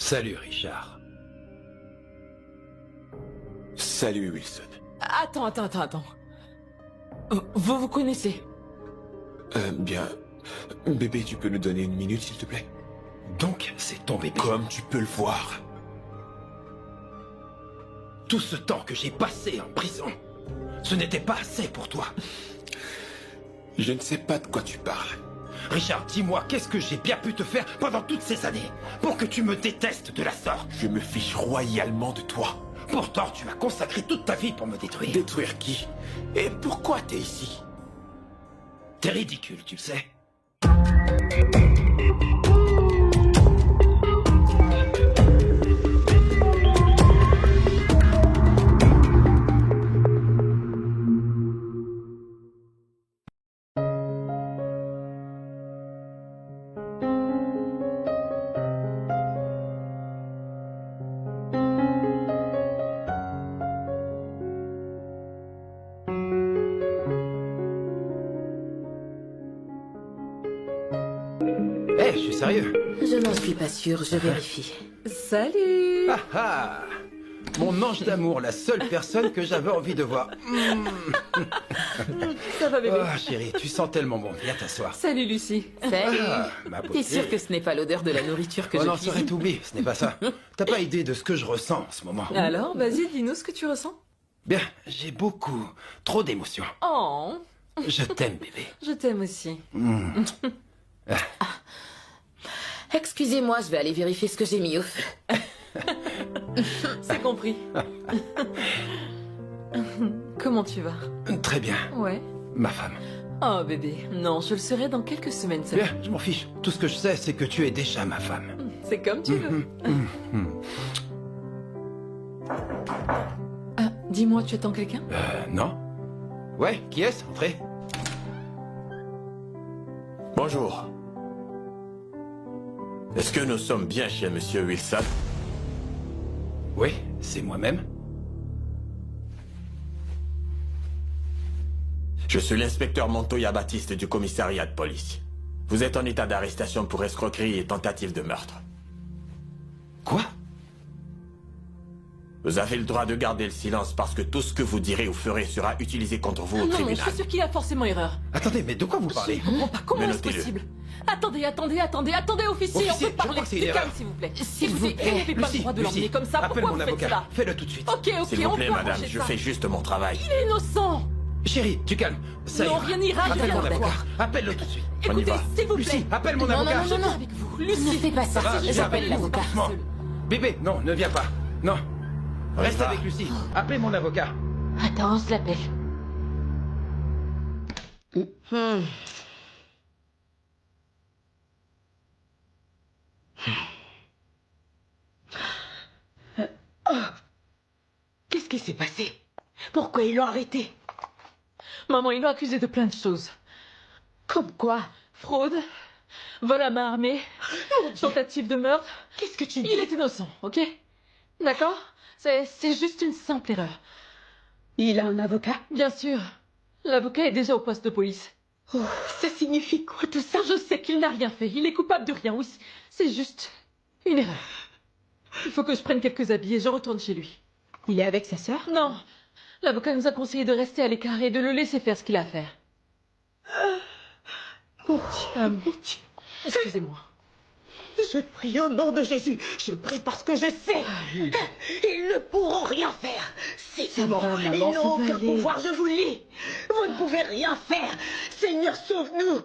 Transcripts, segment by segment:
Salut, Richard. Salut, Wilson. Attends. Vous vous connaissez? Bien. Bébé, tu peux nous donner une minute, s'il te plaît? Donc, c'est ton bébé. Comme tu peux le voir. Tout ce temps que j'ai passé en prison, ce n'était pas assez pour toi. Je ne sais pas de quoi tu parles. Richard, dis-moi, qu'est-ce que j'ai bien pu te faire pendant toutes ces années pour que tu me détestes de la sorte? Je me fiche royalement de toi. Pourtant, tu as consacré toute ta vie pour me détruire. Détruire qui? Et pourquoi t'es ici? T'es ridicule, tu le sais. Je suis sérieux. Je n'en suis pas sûre, je vérifie. Salut. Ah. Mon ange d'amour, la seule personne que j'avais envie de voir. Ça va, bébé? Oh, chérie, tu sens tellement bon. Viens t'asseoir. Salut, Lucie. Salut. Ma beauté. T'es sûre que ce n'est pas l'odeur de la nourriture que Oh je non, ça cuisine? aurait tout oublié, ce n'est pas ça. T'as pas idée de ce que je ressens en ce moment. Alors, vas-y, dis-nous ce que tu ressens. Bien, j'ai beaucoup, trop d'émotions. Oh, Je t'aime, bébé. je t'aime aussi. Excusez-moi, je vais aller vérifier ce que j'ai mis au feu. C'est compris. Comment tu vas? Très bien, Ouais. ma femme. Oh, bébé. Non, je le serai dans quelques semaines seulement. Bien, je m'en fiche. Tout ce que je sais, c'est que tu es déjà ma femme. C'est comme tu veux. Dis-moi, tu attends quelqu'un? Non? Ouais, qui est-ce? Entrez. Bonjour. Est-ce que nous sommes bien chez Monsieur Wilson? Oui, c'est moi-même. Je suis l'inspecteur Montoya Baptiste du commissariat de police. Vous êtes en état d'arrestation pour escroquerie et tentative de meurtre. Quoi? Vous avez le droit de garder le silence parce que tout ce que vous direz ou ferez sera utilisé contre vous au Non, je tribunal. suis sûre qu'il a forcément erreur. Attendez, mais de quoi vous parlez? Je comprends pas. Comment Mais est-ce notez-le. possible? Attendez, officier, Officier, on peut je parler. crois que c'est une Du erreur. calme, s'il vous plaît. S'il vous Écoutez, plaît. vous n'avez pas le droit de l'emmener comme ça. appelle Pourquoi mon vous faites avocat. cela? Fais-le tout de suite. Ok, S'il on vous plaît, peut madame, arranger je ça. fais juste mon travail. Il est innocent. Chérie, tu calmes. Ça Non, ira. rien n'ira, je Appelle viens mon avec toi. avocat. Appelle-le tout de suite. On y Écoutez, va. s'il vous plaît. Lucie, appelle mon Non, avocat. non, non, non. Avec vous, Ne Lucie. fais pas ça. Va, J'appelle appelle l'avocat. doucement. Bébé, non, ne viens pas. Non. On y Reste va. avec Lucie. Appelez mon avocat. Attends, on se l'appelle. Qu'est-ce qui s'est passé? Pourquoi ils l'ont arrêté? Maman, ils l'ont accusé de plein de choses. Comme quoi? Fraude, vol à main armée, tentative de meurtre. Qu'est-ce que tu dis? Il est innocent, ok? D'accord? C'est juste une simple erreur. Il a un avocat? Bien sûr. L'avocat est déjà au poste de police. Oh, ça signifie quoi tout ça? Je sais qu'il n'a rien fait. Il est coupable de rien. Oui, c'est juste une erreur. Il faut que je prenne quelques habits et je retourne chez lui. Il est avec sa sœur? Non. L'avocat nous a conseillé de rester à l'écart et de le laisser faire ce qu'il a à faire. Mon Dieu, mon Dieu. Excusez-moi. Je prie au nom de Jésus. Je prie parce que je sais. Ils ne pourront rien faire. C'est bon. va, maman, Ils n'ont ça va aucun aller. pouvoir, je vous le dis. Vous ne pouvez rien faire. Seigneur, sauve-nous.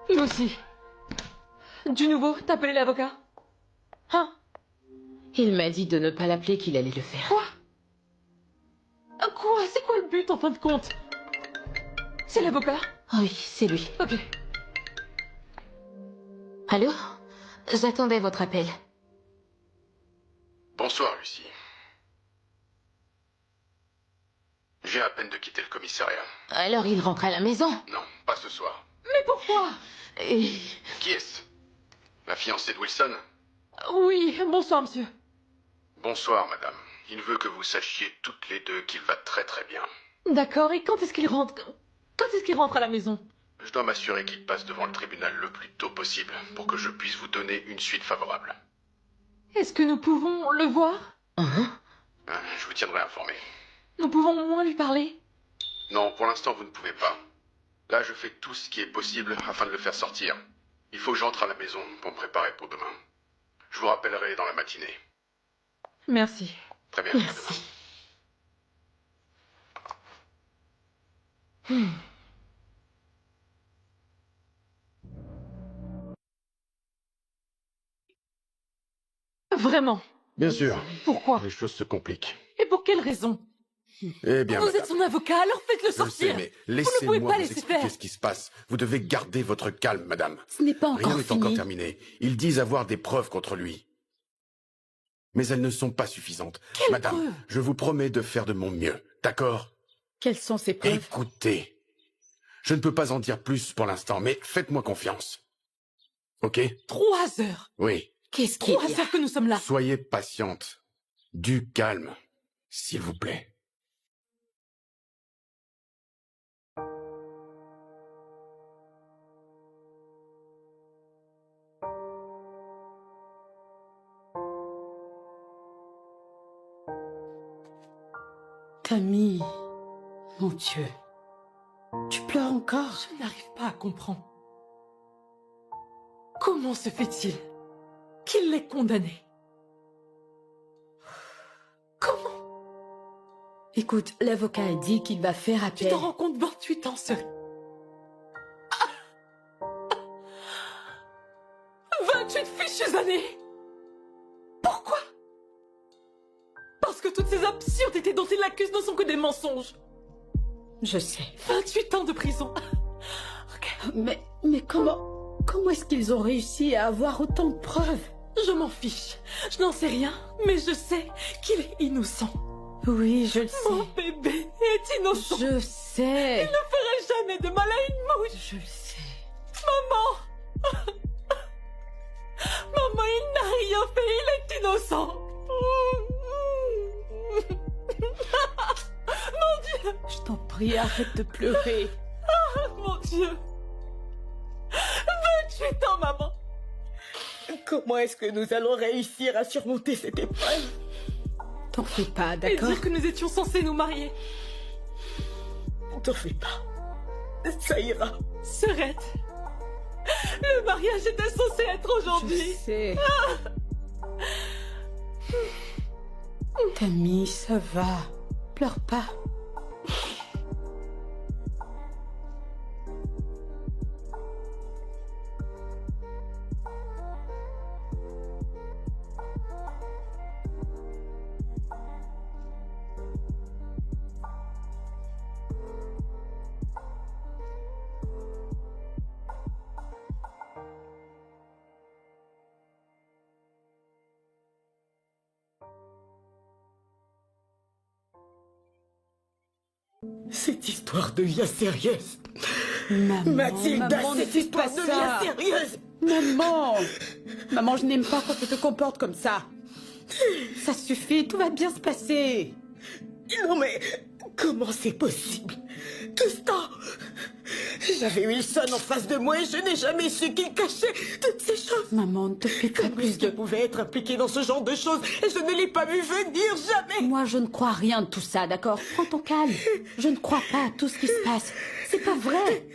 Nous aussi. Du nouveau, t'as appelé l'avocat? Hein? Il m'a dit de ne pas l'appeler, qu'il allait le faire. Quoi? Quoi? C'est quoi le but en fin de compte? C'est l'avocat? Oh oui, c'est lui. Ok. Allô? J'attendais votre appel. Bonsoir, Lucie. Je viens à peine de quitter le commissariat. Alors il rentre à la maison. Non, pas ce soir. Mais pourquoi? Et... Qui est-ce? La fiancée de Wilson? Oui, bonsoir, monsieur. Bonsoir, madame. Il veut que vous sachiez toutes les deux qu'il va très très bien. D'accord, et quand est-ce qu'il rentre? Quand est-ce qu'il rentre à la maison? Je dois m'assurer qu'il passe devant le tribunal le plus tôt possible pour que je puisse vous donner une suite favorable. Est-ce que nous pouvons le voir? Je vous tiendrai informé. Nous pouvons au moins lui parler? Non, pour l'instant, vous ne pouvez pas. Là, je fais tout ce qui est possible afin de le faire sortir. Il faut que j'entre à la maison pour me préparer pour demain. Je vous rappellerai dans la matinée. Merci. Très bien, à demain. Vraiment? Bien sûr, Pourquoi? les choses se compliquent. Et pour quelle raison? Eh bien, Vous madame, êtes son avocat, alors faites-le je le sais, sortir! mais pouvez laissez-moi pas vous laisser expliquer faire. ce qui se passe. Vous devez garder votre calme, madame. Ce n'est pas Rien encore n'est encore fini. terminé. Ils disent avoir des preuves contre lui. Mais elles ne sont pas suffisantes. Quelles Madame, preuves? je vous promets de faire de mon mieux. D'accord? Quelles sont ces preuves? Écoutez. Je ne peux pas en dire plus pour l'instant, mais faites-moi confiance. Ok? 3 heures! Oui. Qu'est-ce qu'il 3 y a? heures que nous sommes là! Soyez patiente. Du calme, s'il vous plaît. Camille, mon Dieu. Tu pleures encore? Je n'arrive pas à comprendre. Comment se fait-il qu'il l'ait condamné? Comment? Écoute, l'avocat a dit qu'il va faire Tu appel. te rends compte, 28 ans seul. 28 fichues années! Pourquoi? Parce que toutes ces absurdités dont il l'accuse ne sont que des mensonges. Je sais. 28 ans de prison. Ok. Mais comment est-ce qu'ils ont réussi à avoir autant de preuves? Je m'en fiche. Je n'en sais rien, mais je sais qu'il est innocent. Oui, je le sais. Mon bébé est innocent. Je sais. Il ne ferait jamais de mal à une mouche. Je le sais. Maman. Maman, il n'a rien fait. Il est innocent. Mon Dieu. Je t'en prie, arrête de pleurer. Mon Dieu. 28 ans, maman. Comment est-ce que nous allons réussir à surmonter cette épreuve? T'en fais pas, Et d'accord? dire que nous étions censés nous marier. T'en fais pas. Ça ira. Serette. Le mariage était censé être Je aujourd'hui. sais. Camille, ça va. Pleure pas. Cette histoire devient sérieuse. Maman, Mathilda, maman, ne cette fais histoire pas devient ça. sérieuse. Maman! Maman, je n'aime pas quand tu te comportes comme ça. Ça suffit, tout va bien se passer. Non mais, comment c'est possible? Tout ce temps, j'avais Wilson en face de moi et je n'ai jamais su qu'il cachait toutes ces choses. Maman, ne te fais pas Comment plus est-ce qu'il de... pouvait être impliqué dans ce genre de choses et je ne l'ai pas vu venir, jamais. Moi, je ne crois rien de tout ça, d'accord? Prends ton calme. Je ne crois pas à tout ce qui se passe. C'est pas vrai.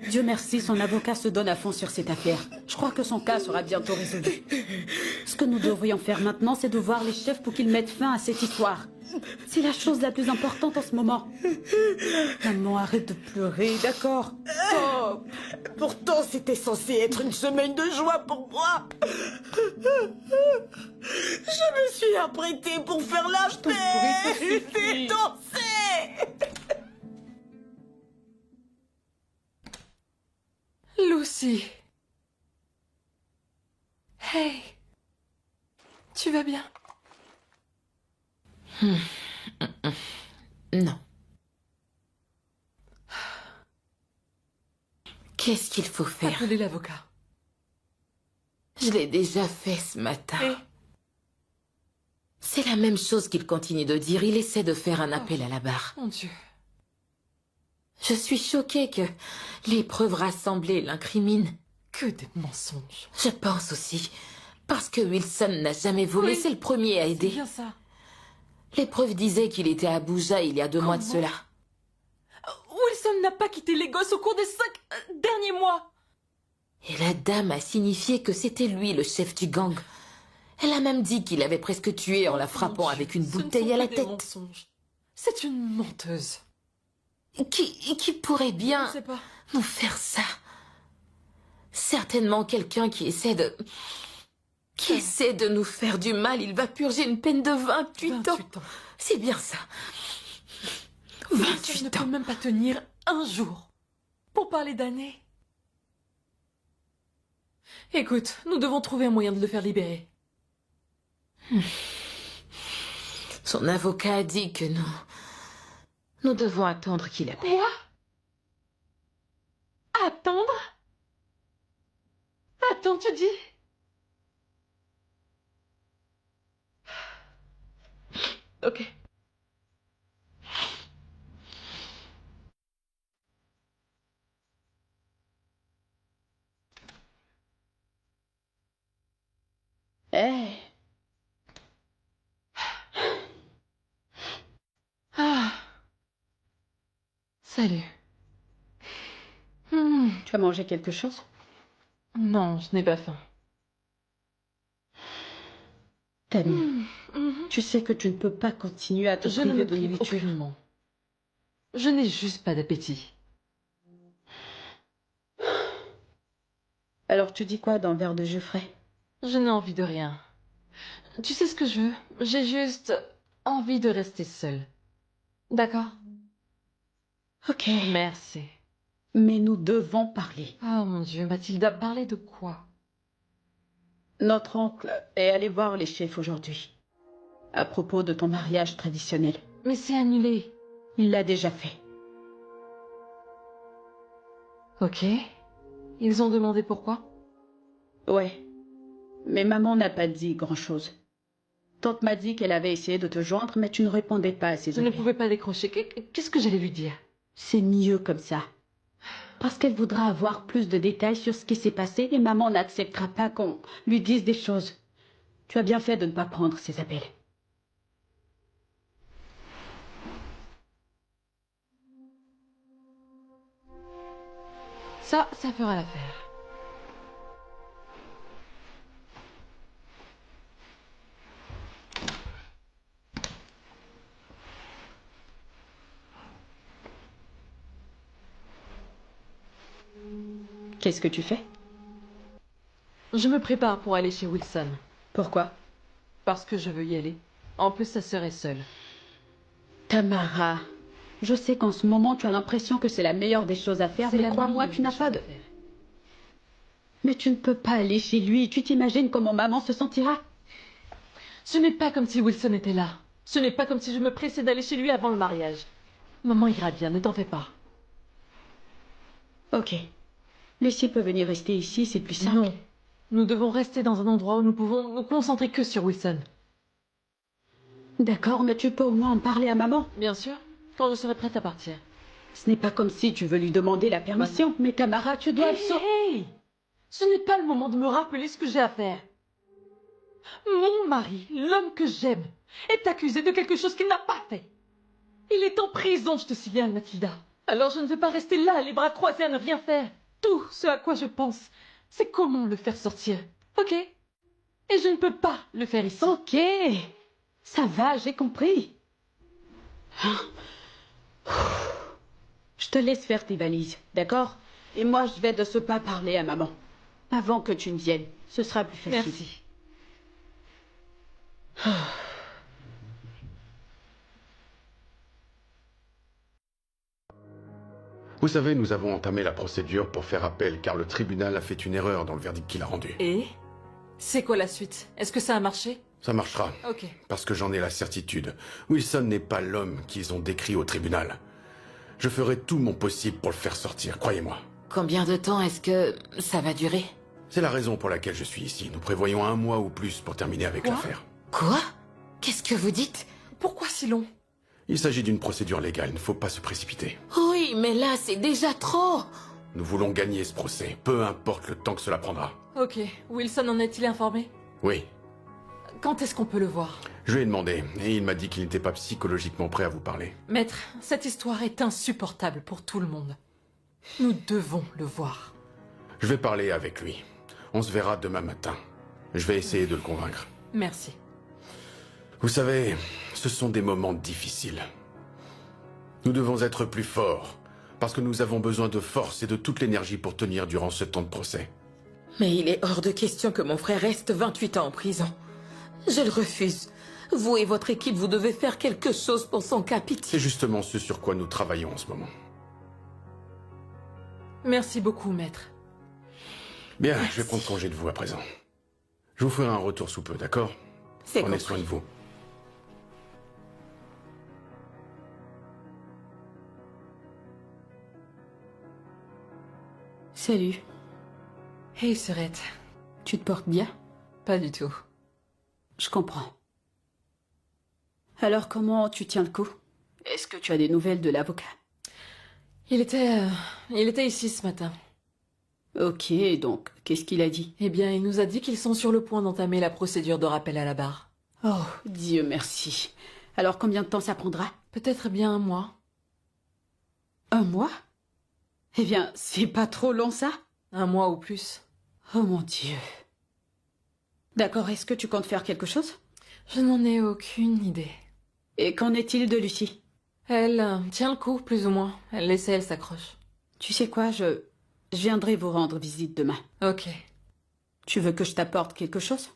Dieu merci, son avocat se donne à fond sur cette affaire. Je crois que son cas sera bientôt résolu. Ce que nous devrions faire maintenant, c'est de voir les chefs pour qu'ils mettent fin à cette histoire. C'est la chose la plus importante en ce moment. Maman, arrête de pleurer, d'accord? Stop. Pourtant, c'était censé être une semaine de joie pour moi. Je me suis apprêtée pour faire la t'en prie, ça fête suffit. et danser. Lucy. Hey. Tu vas bien? Non. Qu'est-ce qu'il faut faire? Appelez l'avocat. Je l'ai déjà fait ce matin. Et C'est la même chose qu'il continue de dire. Il essaie de faire un appel à la barre. Mon Dieu. Je suis choquée que les preuves rassemblées l'incriminent. Que des mensonges. Je pense aussi. Parce que Wilson n'a jamais volé, Oui. c'est le premier à C'est aider. bien ça. Les preuves disaient qu'il était à Abuja il y a 2 mois de Comment? cela. Wilson n'a pas quitté les gosses au cours des 5 derniers mois. Et la dame a signifié que c'était lui le chef du gang. Elle a même dit qu'il avait presque tué en la frappant Mon avec Dieu, une ce ne bouteille sont à la que des tête. mensonges. C'est une menteuse. Qui pourrait Je bien ne sais pas. nous faire ça? Certainement quelqu'un qui essaie de... Qui essaie de nous faire du mal. Il va purger une peine de 28 ans. 28 ans. C'est bien ça. Wilson 28 ne ans. peut même pas tenir un jour. Pour parler d'années. Écoute, nous devons trouver un moyen de le faire libérer. Son avocat a dit que nous devons attendre qu'il appelle. Quoi? Attendre? Attends, tu dis? Ok. Eh, Ah. Salut. tu as mangé quelque chose? Non, je n'ai pas faim. Tammy, tu sais que tu ne peux pas continuer à te Je ne priver me de prive nourriture. aucunement. Je n'ai juste pas d'appétit. Alors tu dis quoi dans le verre de jus frais? Je n'ai envie de rien. Tu sais ce que je veux? J'ai juste envie de rester seule. D'accord? Ok. Merci. Mais nous devons parler. Oh mon Dieu, Mathilda, parler de quoi? Notre oncle est allé voir les chefs aujourd'hui. À propos de ton mariage traditionnel. Mais c'est annulé. Il l'a déjà fait. Ok. Ils ont demandé pourquoi? Ouais. Mais maman n'a pas dit grand-chose. Tante m'a dit qu'elle avait essayé de te joindre, mais tu ne répondais pas à ses Je ne appels. pouvais pas décrocher. Qu'est-ce que j'allais lui dire? C'est mieux comme ça. Parce qu'elle voudra avoir plus de détails sur ce qui s'est passé et maman n'acceptera pas qu'on lui dise des choses. Tu as bien fait de ne pas prendre ses appels. Ça fera l'affaire. Qu'est-ce que tu fais? Je me prépare pour aller chez Wilson. Pourquoi? Parce que je veux y aller. En plus, sa sœur est seule. Tamara, je sais qu'en ce moment tu as l'impression que c'est la meilleure des choses à faire, C'est mais la crois-moi, meilleure tu n'as des pas choses de... à faire. Mais tu ne peux pas aller chez lui. Tu t'imagines comment maman se sentira? Ce n'est pas comme si Wilson était là. Ce n'est pas comme si je me pressais d'aller chez lui avant le mariage. Maman ira bien, ne t'en fais pas. Ok. Lucie peut venir rester ici, c'est plus simple. Non. Nous devons rester dans un endroit où nous pouvons nous concentrer que sur Wilson. D'accord, mais tu peux au moins en parler à maman. Bien sûr, quand je serai prête à partir. Ce n'est pas comme si tu veux lui demander la permission, mais Tamara, tu dois... Hey! Ce n'est pas le moment de me rappeler ce que j'ai à faire. Mon mari, l'homme que j'aime, est accusé de quelque chose qu'il n'a pas fait. Il est en prison, je te signale, Mathilda. Alors je ne vais pas rester là, les bras croisés à ne rien faire. Tout ce à quoi je pense, c'est comment le faire sortir. Ok? Et je ne peux pas le faire ici. Ok. Ça va, j'ai compris. Je te laisse faire tes valises, d'accord? Et moi, je vais de ce pas parler à maman. Avant que tu ne viennes. Ce sera plus facile. Merci. Vous savez, nous avons entamé la procédure pour faire appel car le tribunal a fait une erreur dans le verdict qu'il a rendu. Et? C'est quoi la suite? Est-ce que ça a marché? Ça marchera, Ok. parce que j'en ai la certitude. Wilson n'est pas l'homme qu'ils ont décrit au tribunal. Je ferai tout mon possible pour le faire sortir, croyez-moi. Combien de temps est-ce que ça va durer? C'est la raison pour laquelle je suis ici. Nous prévoyons 1 mois ou plus pour terminer avec Quoi? l'affaire. Quoi? Qu'est-ce que vous dites? Pourquoi si long? Il s'agit d'une procédure légale, il ne faut pas se précipiter. Oui, mais là, c'est déjà trop. Nous voulons gagner ce procès, peu importe le temps que cela prendra. Ok, Wilson en est-il informé? Oui, Quand est-ce qu'on peut le voir? je lui ai demandé, et il m'a dit qu'il n'était pas psychologiquement prêt à vous parler. Maître, cette histoire est insupportable pour tout le monde. Nous devons le voir. Je vais parler avec lui. On se verra demain matin. Je vais essayer de le convaincre. Merci. Vous savez, ce sont des moments difficiles. Nous devons être plus forts, parce que nous avons besoin de force et de toute l'énergie pour tenir durant ce temps de procès. Mais il est hors de question que mon frère reste 28 ans en prison. Je le refuse. Vous et votre équipe, vous devez faire quelque chose pour son cas, C'est pitié. justement ce sur quoi nous travaillons en ce moment. Merci beaucoup, maître. Bien, je vais prendre congé de vous à présent. Je vous ferai un retour sous peu, d'accord? C'est Prenez compris. soin de vous. Salut. Hey, Serette. Tu te portes bien? Pas du tout. Je comprends. Alors comment tu tiens le coup? Est-ce que tu as des nouvelles de l'avocat? Il était ici ce matin. Ok, donc, qu'est-ce qu'il a dit? Eh bien, il nous a dit qu'ils sont sur le point d'entamer la procédure de rappel à la barre. Oh, Dieu merci. Alors combien de temps ça prendra? Peut-être bien un mois. Un mois? Eh bien, c'est pas trop long ça? Un mois ou plus. Oh mon Dieu. D'accord, est-ce que tu comptes faire quelque chose? Je n'en ai aucune idée. Et qu'en est-il de Lucie? Elle tient le coup, plus ou moins. Elle essaie, elle s'accroche. Tu sais quoi, je viendrai vous rendre visite demain. Ok, Tu veux que je t'apporte quelque chose?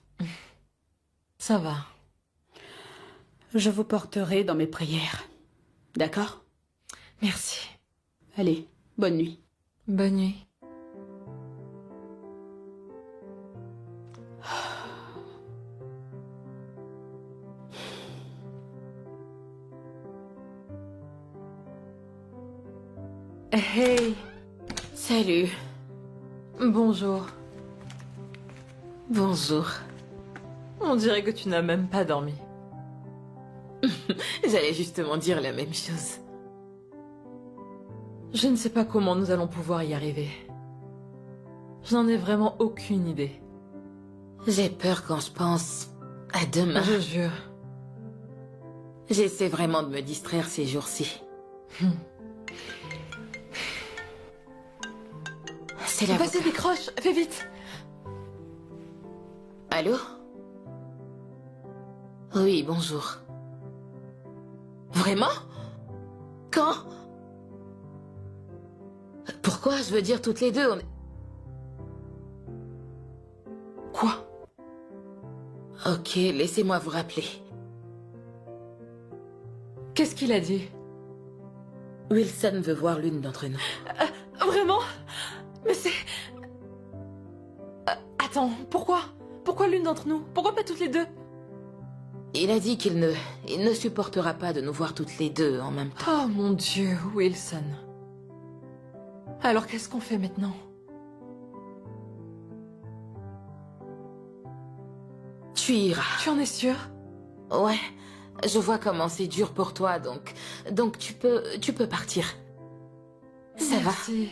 ça va. Je vous porterai dans mes prières. D'accord? Merci. Allez, bonne nuit. Bonne nuit. Hey, Salut. bonjour. Bonjour. On dirait que tu n'as même pas dormi. J'allais justement dire la même chose. Je ne sais pas comment nous allons pouvoir y arriver. Je n'en ai vraiment aucune idée. J'ai peur quand je pense à demain. Je jure. J'essaie vraiment de me distraire ces jours-ci. C'est la... Vas-y, décroche, fais vite. Allô? Oui, bonjour. Vraiment? Quand? Pourquoi? Je veux dire, toutes les deux, on est... Quoi? Ok, laissez-moi vous rappeler. Qu'est-ce qu'il a dit? Wilson veut voir l'une d'entre nous. Vraiment? Mais c'est... Attends, pourquoi? Pourquoi l'une d'entre nous? Pourquoi pas toutes les deux? Il a dit qu'il ne supportera pas de nous voir toutes les deux en même temps. Oh mon Dieu, Wilson. Alors qu'est-ce qu'on fait maintenant? Tu iras. Tu en es sûr? Ouais, je vois comment c'est dur pour toi, donc tu peux partir. Ça va. Merci.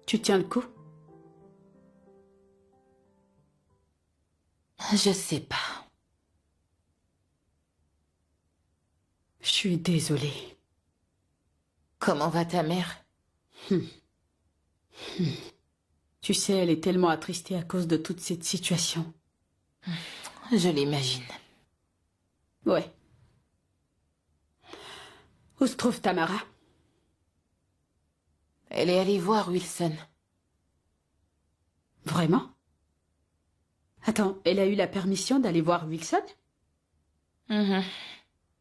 Tu tiens le coup? Je sais pas. Je suis désolée. Comment va ta mère? Tu sais, elle est tellement attristée à cause de toute cette situation. Je l'imagine. Ouais. Où se trouve Tamara? Elle est allée voir Wilson. Vraiment? Attends, elle a eu la permission d'aller voir Wilson? Mhm.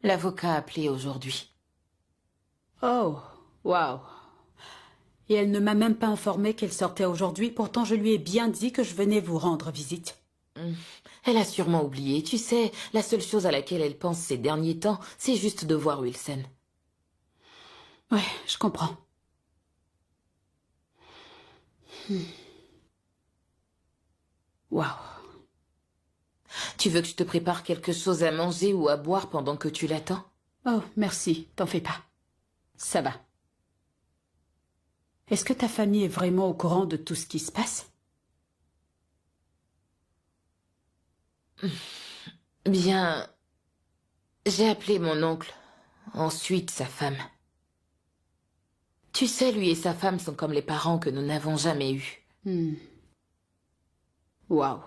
L'avocat a appelé aujourd'hui. Oh, waouh. Et elle ne m'a même pas informé qu'elle sortait aujourd'hui, pourtant je lui ai bien dit que je venais vous rendre visite. Elle a sûrement oublié. Tu sais, la seule chose à laquelle elle pense ces derniers temps, c'est juste de voir Wilson. Ouais, je comprends. Waouh. Tu veux que je te prépare quelque chose à manger ou à boire pendant que tu l'attends? Oh, merci, t'en fais pas. Ça va. Est-ce que ta famille est vraiment au courant de tout ce qui se passe? Bien, j'ai appelé mon oncle, ensuite sa femme. Tu sais, lui et sa femme sont comme les parents que nous n'avons jamais eus. Waouh.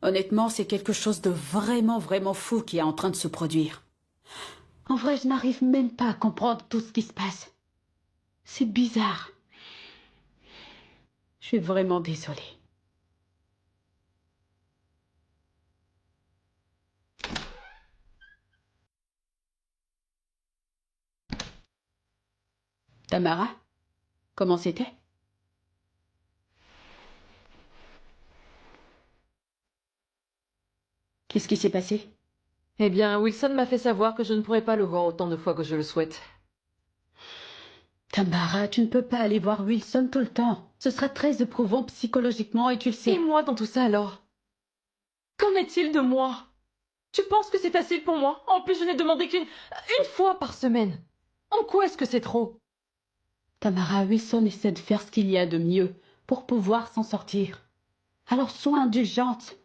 Honnêtement, c'est quelque chose de vraiment, vraiment fou qui est en train de se produire. En vrai, je n'arrive même pas à comprendre tout ce qui se passe. C'est bizarre. Je suis vraiment désolée. Tamara, comment c'était? Qu'est-ce qui s'est passé? Eh bien, Wilson m'a fait savoir que je ne pourrais pas le voir autant de fois que je le souhaite. Tamara, tu ne peux pas aller voir Wilson tout le temps. Ce sera très éprouvant psychologiquement et tu le sais. Et moi dans tout ça alors? Qu'en est-il de moi? Tu penses que c'est facile pour moi? En plus, je n'ai demandé qu'une fois par semaine. En quoi est-ce que c'est trop? Tamara, Wilson essaie de faire ce qu'il y a de mieux pour pouvoir s'en sortir. Alors sois indulgente.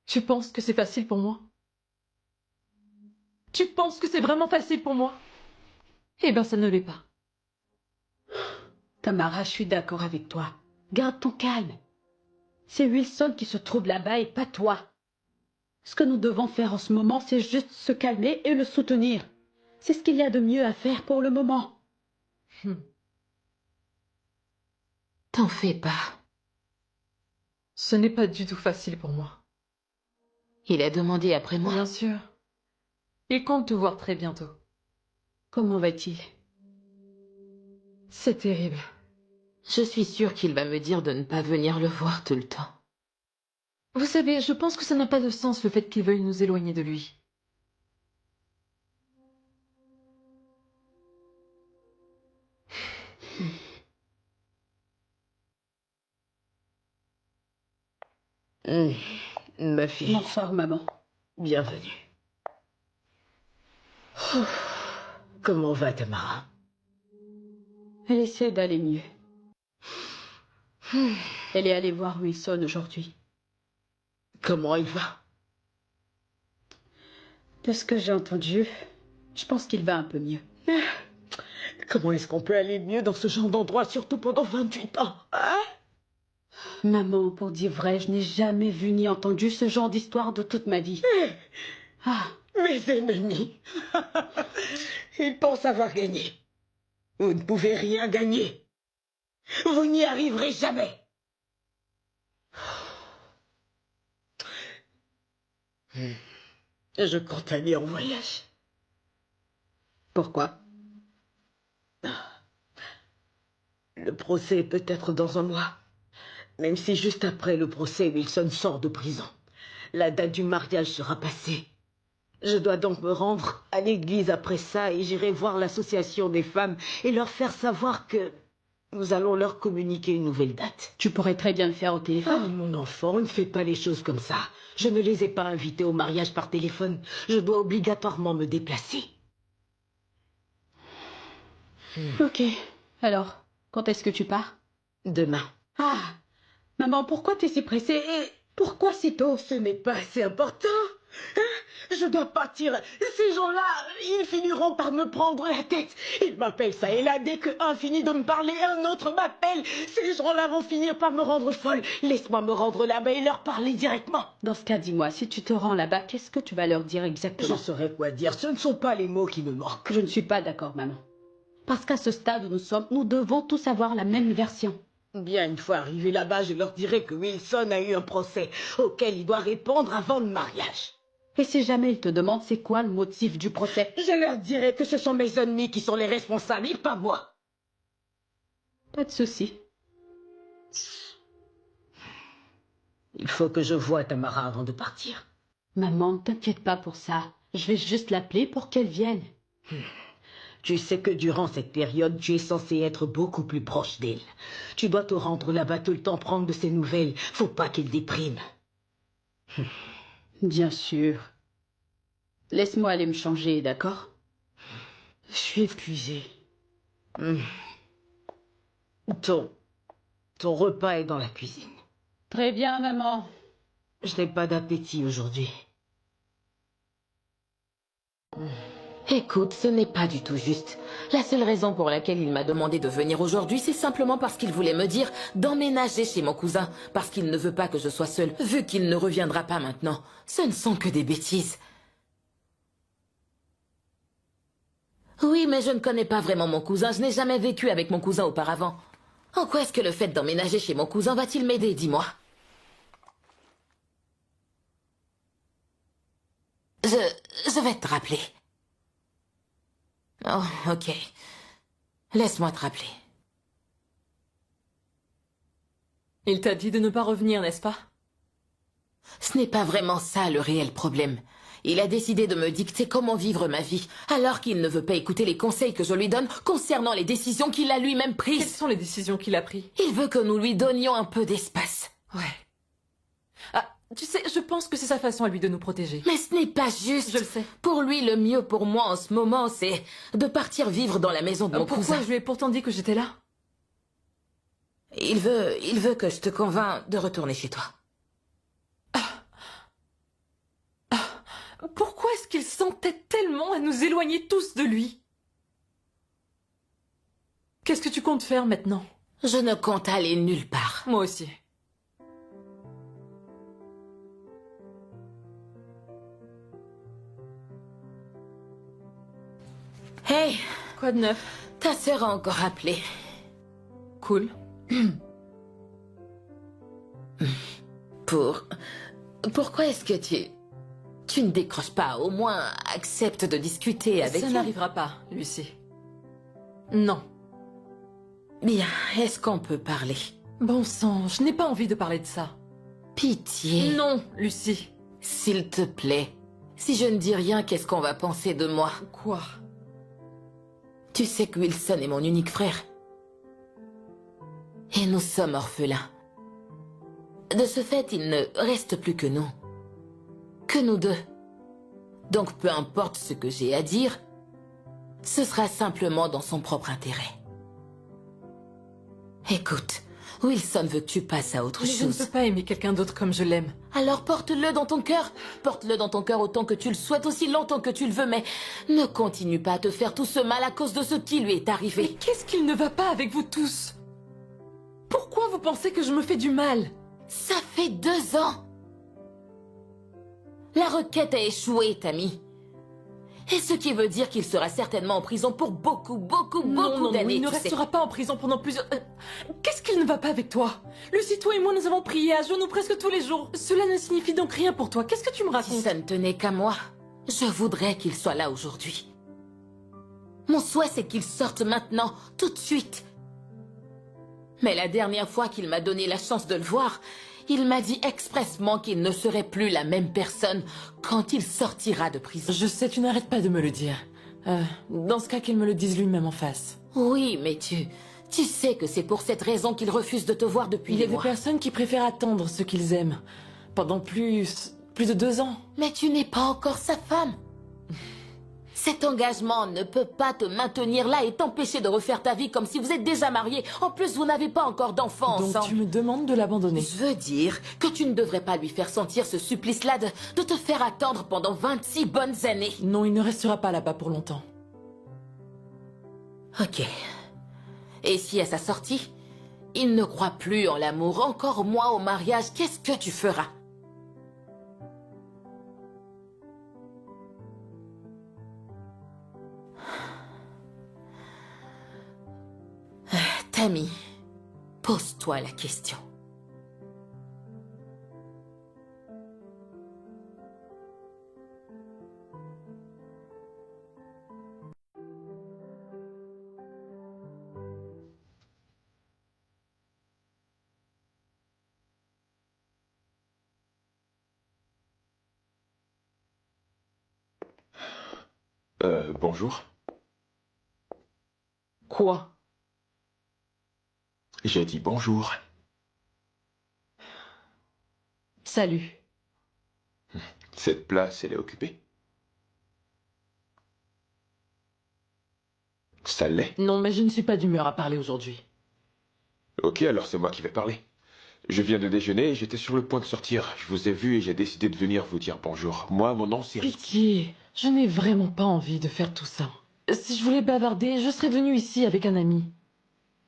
Tu penses que c'est facile pour moi? Tu penses que c'est vraiment facile pour moi? Eh bien, ça ne l'est pas. Tamara, je suis d'accord avec toi. Garde ton calme. C'est Wilson qui se trouve là-bas et pas toi. Ce que nous devons faire en ce moment, c'est juste se calmer et le soutenir. C'est ce qu'il y a de mieux à faire pour le moment. T'en fais pas. Ce n'est pas du tout facile pour moi. Il a demandé après moi. Bien sûr. Il compte te voir très bientôt. Comment va-t-il? C'est terrible. Je suis sûre qu'il va me dire de ne pas venir le voir tout le temps. Vous savez, je pense que ça n'a pas de sens le fait qu'il veuille nous éloigner de lui. Ma fille, Bonsoir, maman. bienvenue. Comment va Tamara? Elle essaie d'aller mieux. Elle est allée voir Wilson aujourd'hui. Comment il va? De ce que j'ai entendu, je pense qu'il va un peu mieux. Comment est-ce qu'on peut aller mieux dans ce genre d'endroit, surtout pendant 28 ans, hein? Maman, pour dire vrai, je n'ai jamais vu ni entendu ce genre d'histoire de toute ma vie. Ah, Mes ennemis, ils pensent avoir gagné. Vous ne pouvez rien gagner. Vous n'y arriverez jamais. Je compte aller en voyage. pourquoi? Le procès est peut-être dans un mois. Même si juste après le procès, Wilson sort de prison. La date du mariage sera passée. Je dois donc me rendre à l'église après ça et j'irai voir l'association des femmes et leur faire savoir que nous allons leur communiquer une nouvelle date. Tu pourrais très bien le faire au Oh, téléphone. mon enfant, ne fais pas les choses comme ça. Je ne les ai pas invités au mariage par téléphone. Je dois obligatoirement me déplacer. Ok. Alors, quand est-ce que tu pars? Demain. Ah, maman, pourquoi t'es si pressée et pourquoi si tôt? Ce n'est pas assez important. Hein? Je dois partir. Ces gens-là, ils finiront par me prendre la tête. Ils m'appellent ça et là, dès qu'un finit de me parler, un autre m'appelle. Ces gens-là vont finir par me rendre folle. Laisse-moi me rendre là-bas et leur parler directement. Dans ce cas, dis-moi, si tu te rends là-bas, qu'est-ce que tu vas leur dire Je exactement? saurais quoi dire. Ce ne sont pas les mots qui me manquent. Je ne suis pas d'accord, maman. Parce qu'à ce stade où nous sommes, nous devons tous avoir la même version. Bien, une fois arrivé là-bas, je leur dirai que Wilson a eu un procès auquel il doit répondre avant le mariage. Et si jamais ils te demandent c'est quoi le motif du procès? Je leur dirai que ce sont mes ennemis qui sont les responsables et pas moi. Pas de souci. Il faut que je voie Tamara avant de partir. Maman, ne t'inquiète pas pour ça. Je vais juste l'appeler pour qu'elle vienne. Tu sais que durant cette période, tu es censé être beaucoup plus proche d'elle. Tu dois te rendre là-bas tout le temps, prendre de ses nouvelles. Faut pas qu'elle déprime. Bien sûr. Laisse-moi aller me changer, d'accord? Je suis épuisée. Ton repas est dans la cuisine. Très bien, maman. Je n'ai pas d'appétit aujourd'hui. Écoute, ce n'est pas du tout juste. La seule raison pour laquelle il m'a demandé de venir aujourd'hui, c'est simplement parce qu'il voulait me dire d'emménager chez mon cousin, parce qu'il ne veut pas que je sois seule, vu qu'il ne reviendra pas maintenant. Ce ne sont que des bêtises. Oui, mais je ne connais pas vraiment mon cousin, je n'ai jamais vécu avec mon cousin auparavant. En quoi est-ce que le fait d'emménager chez mon cousin va-t-il m'aider, dis-moi? Je vais te rappeler. Oh, ok. Laisse-moi te rappeler. Il t'a dit de ne pas revenir, n'est-ce pas? Ce n'est pas vraiment ça le réel problème. Il a décidé de me dicter comment vivre ma vie, alors qu'il ne veut pas écouter les conseils que je lui donne concernant les décisions qu'il a lui-même Quelles prises. sont les décisions qu'il a prises? Il veut que nous lui donnions un peu d'espace. Ouais. Ah, tu sais, je pense que c'est sa façon à lui de nous protéger. Mais ce n'est pas juste. Je le sais. Pour lui, le mieux pour moi en ce moment, c'est de partir vivre dans la maison de mon Pourquoi cousin. je lui ai pourtant dit que j'étais là? Il veut que je te convainc de retourner chez toi. Pourquoi est-ce qu'il s'entête tellement à nous éloigner tous de lui? Qu'est-ce que tu comptes faire maintenant? Je ne compte aller nulle part. Moi aussi. Hey, Quoi de neuf? ta sœur a encore appelé. Cool. Pourquoi est-ce que tu ne décroches pas? Au moins, accepte de discuter avec Ça elle. n'arrivera pas, Lucie. Non. Bien, est-ce qu'on peut parler? Bon sang, je n'ai pas envie de parler de ça. Pitié. Non, Lucie. S'il te plaît. Si je ne dis rien, qu'est-ce qu'on va penser de moi? Quoi? Tu sais que Wilson est mon unique frère. Et nous sommes orphelins. De ce fait, il ne reste plus que nous. Que nous deux. Donc peu importe ce que j'ai à dire, ce sera simplement dans son propre intérêt. Écoute, Wilson veut que tu passes à autre Mais je ne chose. peux pas aimer quelqu'un d'autre comme je l'aime. Alors porte-le dans ton cœur. Porte-le dans ton cœur autant que tu le souhaites, aussi longtemps que tu le veux, mais ne continue pas à te faire tout ce mal à cause de ce qui lui est Mais arrivé. qu'est-ce qu'il ne va pas avec vous tous? Pourquoi vous pensez que je me fais du mal? Ça fait 2 ans. La requête a échoué, Tammy. Et ce qui veut dire qu'il sera certainement en prison pour beaucoup Non, d'années. il ne tu sais. restera pas en prison pendant plusieurs... Qu'est-ce qu'il ne va pas avec toi? Lucie, toi et moi, nous avons prié à genoux presque tous les jours. Cela ne signifie donc rien pour toi. Qu'est-ce que tu me Si racontes? ça ne tenait qu'à moi, je voudrais qu'il soit là aujourd'hui. Mon souhait, c'est qu'il sorte maintenant, tout de suite. Mais la dernière fois qu'il m'a donné la chance de le voir, il m'a dit expressement qu'il ne serait plus la même personne quand il sortira de prison. Je sais, tu n'arrêtes pas de me le dire. Dans ce cas, qu'il me le dise lui-même en face. Oui, mais tu sais que c'est pour cette raison qu'il refuse de te voir depuis Il y a des des mois. personnes qui préfèrent attendre ce qu'ils aiment. Pendant plus de 2 ans. Mais tu n'es pas encore sa femme. Cet engagement ne peut pas te maintenir là et t'empêcher de refaire ta vie comme si vous êtes déjà mariés. En plus, vous n'avez pas encore d'enfants Donc ensemble. tu me demandes de l'abandonner. Je veux dire que tu ne devrais pas lui faire sentir ce supplice-là de te faire attendre pendant 26 bonnes années. Non, il ne restera pas là-bas pour longtemps. Ok. Et si à sa sortie, il ne croit plus en l'amour, encore moins au mariage, qu'est-ce que tu feras? Tammy, pose-toi la question. Bonjour. Quoi? J'ai dit bonjour. Salut. Cette place, elle est occupée? Ça l'est? Non, mais je ne suis pas d'humeur à parler aujourd'hui. Ok, alors c'est moi qui vais parler. Je viens de déjeuner et j'étais sur le point de sortir. Je vous ai vu et j'ai décidé de venir vous dire bonjour. Moi, mon nom c'est Ricky. Pitié, je n'ai vraiment pas envie de faire tout ça. Si je voulais bavarder, je serais venue ici avec un ami.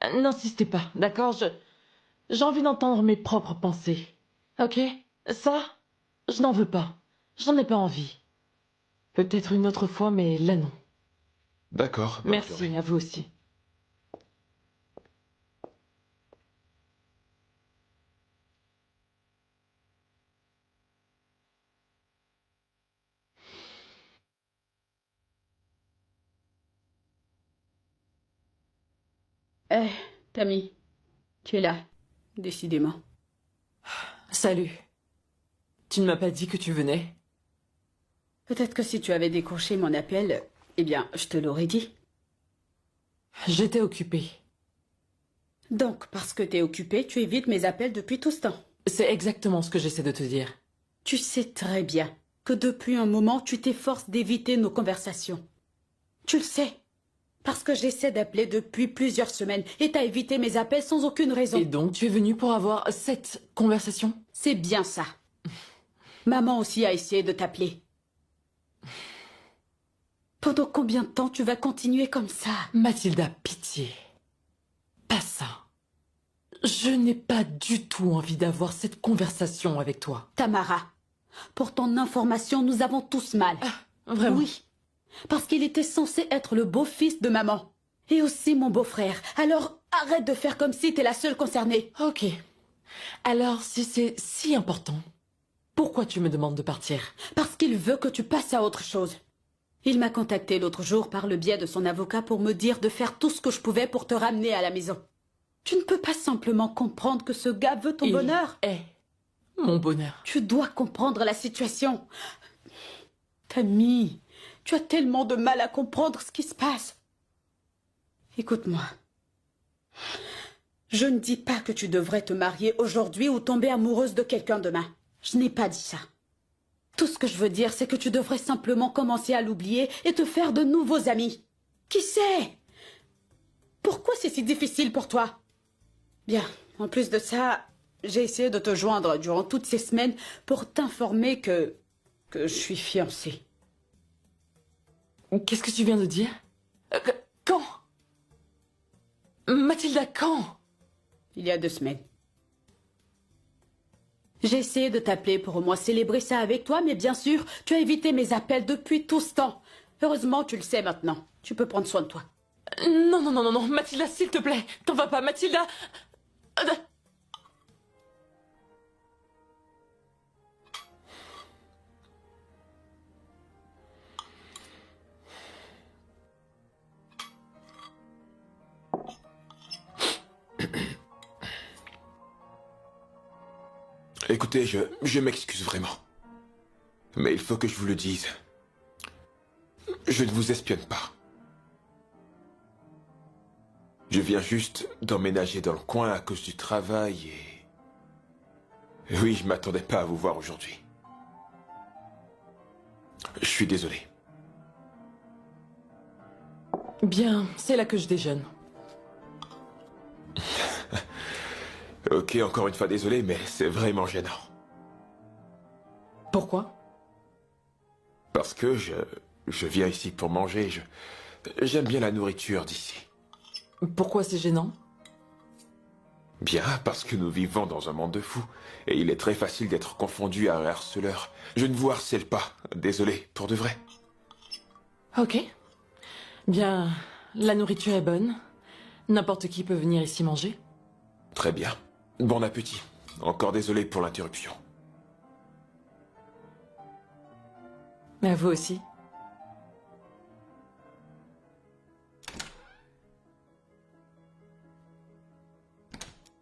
N'insistez pas, d'accord? J'ai envie d'entendre mes propres pensées. Ok? Ça, je n'en veux pas. J'en ai pas envie. Peut-être une autre fois, mais là non. D'accord. bonne Merci, journée. à vous aussi. Eh, Tammy, tu es là, décidément. Salut. Tu ne m'as pas dit que tu venais? Peut-être que si tu avais décroché mon appel, eh bien, je te l'aurais dit. J'étais occupée. Donc, parce que t'es occupé, tu évites mes appels depuis tout ce temps. C'est exactement ce que j'essaie de te dire. Tu sais très bien que depuis un moment, tu t'efforces d'éviter nos conversations. Tu le sais. Parce que j'essaie d'appeler depuis plusieurs semaines et t'as évité mes appels sans aucune raison. Et donc, tu es venu pour avoir cette conversation? C'est bien ça. Maman aussi a essayé de t'appeler. Pendant combien de temps tu vas continuer comme ça? Mathilda, pitié. Pas ça. Je n'ai pas du tout envie d'avoir cette conversation avec toi. Tamara, pour ton information, nous avons tous mal. Vraiment? Oui. Parce qu'il était censé être le beau-fils de maman. Et aussi mon beau-frère. Alors, arrête de faire comme si t'es la seule concernée. Ok. Alors, si c'est si important, pourquoi tu me demandes de partir? Parce qu'il veut que tu passes à autre chose. Il m'a contacté l'autre jour par le biais de son avocat pour me dire de faire tout ce que je pouvais pour te ramener à la maison. Tu ne peux pas simplement comprendre que ce gars veut ton bonheur. Eh, mon bonheur. Tu dois comprendre la situation. Tammy, tu as tellement de mal à comprendre ce qui se passe. Écoute-moi. Je ne dis pas que tu devrais te marier aujourd'hui ou tomber amoureuse de quelqu'un demain. Je n'ai pas dit ça. Tout ce que je veux dire, c'est que tu devrais simplement commencer à l'oublier et te faire de nouveaux amis. Qui sait? Pourquoi c'est si difficile pour toi? Bien, en plus de ça, j'ai essayé de te joindre durant toutes ces semaines pour t'informer que je suis fiancée. Qu'est-ce que tu viens de dire? Quand? Mathilda, quand? Il y a 2 semaines. J'ai essayé de t'appeler pour au moins célébrer ça avec toi, mais bien sûr, tu as évité mes appels depuis tout ce temps. Heureusement, tu le sais maintenant. Tu peux prendre soin de toi. Non, non, non, non, non, Mathilda, s'il te plaît, t'en vas pas, Mathilda. Écoutez, je m'excuse vraiment. Mais il faut que je vous le dise. Je ne vous espionne pas. Je viens juste d'emménager dans le coin à cause du travail et... Oui, je m'attendais pas à vous voir aujourd'hui. Je suis désolé. Bien, c'est là que je déjeune. Ok, encore une fois désolé, mais c'est vraiment gênant. Pourquoi? Parce que je viens ici pour manger. J'aime bien la nourriture d'ici. Pourquoi c'est gênant? Bien, parce que nous vivons dans un monde de fous. Et il est très facile d'être confondu à un harceleur. Je ne vous harcèle pas. Désolé, pour de vrai. Ok. Bien, la nourriture est bonne. N'importe qui peut venir ici manger. Très bien. Bon appétit. Encore désolé pour l'interruption. À vous aussi.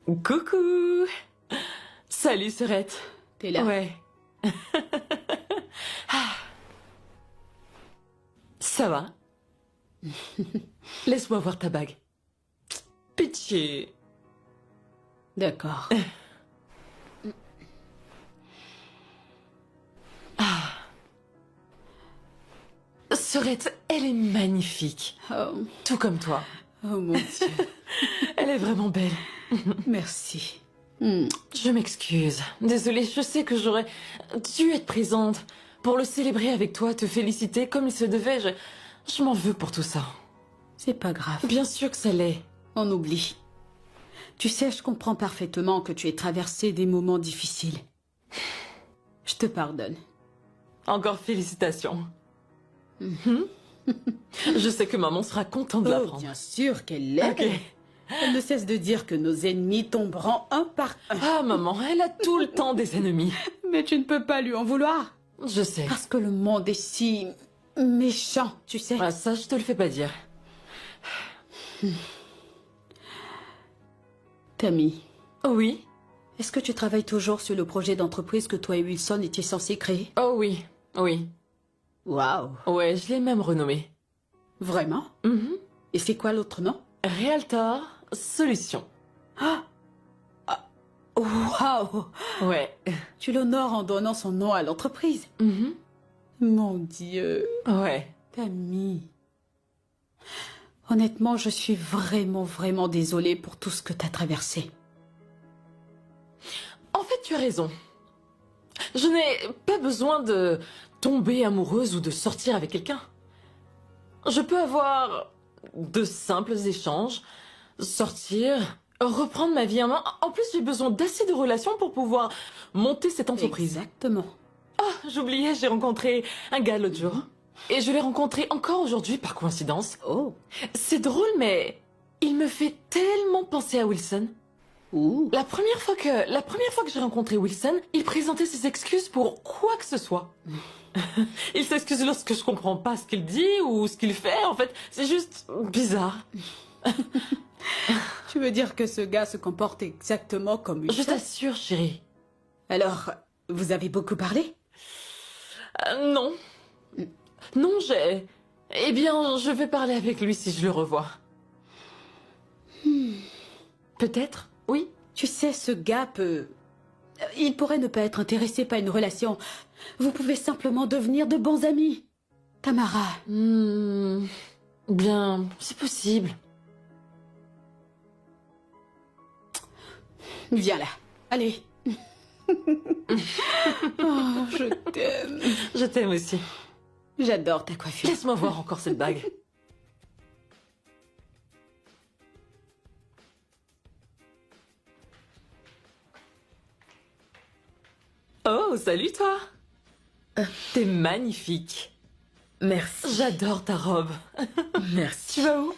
Coucou! Salut, Serette. T'es là? Ouais. Ah. Ça va? Laisse-moi voir ta bague. Pitié. D'accord. Ah. Sorette, elle est magnifique. Oh, Tout comme toi. oh mon Dieu. Elle est vraiment belle. Merci. Je m'excuse. Désolée, je sais que j'aurais dû être présente pour le célébrer avec toi, te féliciter comme il se devait. Je m'en veux pour tout ça. C'est pas grave. Bien sûr que ça l'est. On oublie. Tu sais, je comprends parfaitement que tu aies traversé des moments difficiles. Je te pardonne. Encore félicitations. Je sais que maman sera contente de Oh, l'apprendre. bien sûr qu'elle l'aime. Ok. Elle ne cesse de dire que nos ennemis tomberont un par un. Ah, maman, elle a tout le temps des ennemis. Mais tu ne peux pas lui en vouloir. Je sais. Parce que le monde est si méchant, tu sais. Ah, ça, je te le fais pas dire. Tammy, Oui. est-ce que tu travailles toujours sur le projet d'entreprise que toi et Wilson étiez censés créer? Oh oui. Oui. Waouh. Ouais, je l'ai même renommé. Vraiment? Mhm. Et c'est quoi l'autre nom? Realtor Solutions. Waouh. Ouais. Tu l'honores en donnant son nom à l'entreprise. Mhm. Mon Dieu. Ouais. Tammy. Honnêtement, je suis vraiment, vraiment désolée pour tout ce que t'as traversé. En fait, tu as raison. Je n'ai pas besoin de tomber amoureuse ou de sortir avec quelqu'un. Je peux avoir de simples échanges, sortir, reprendre ma vie en main. En plus, j'ai besoin d'assez de relations pour pouvoir monter cette entreprise. Exactement. Ah, j'oubliais, j'ai rencontré un gars l'autre jour. Et je l'ai rencontré encore aujourd'hui par coïncidence. Oh. C'est drôle, mais il me fait tellement penser à Wilson. Ouh. La première fois que j'ai rencontré Wilson, il présentait ses excuses pour quoi que ce soit. Il s'excuse lorsque je comprends pas ce qu'il dit ou ce qu'il fait. En fait, c'est juste bizarre. Tu veux dire que ce gars se comporte exactement comme Wilson? Je t'assure, chérie. Alors, vous avez beaucoup parlé? Non. Non, Eh bien, je vais parler avec lui si je le revois. Peut-être, oui. Tu sais, ce gars peut... Il pourrait ne pas être intéressé par une relation. Vous pouvez simplement devenir de bons amis. Tamara. Bien, c'est possible. Viens là. Allez. Oh, je t'aime. Je t'aime aussi. J'adore ta coiffure. Laisse-moi voir encore cette bague. Oh, salut toi. T'es magnifique. Merci. J'adore ta robe. Merci. Tu vas où?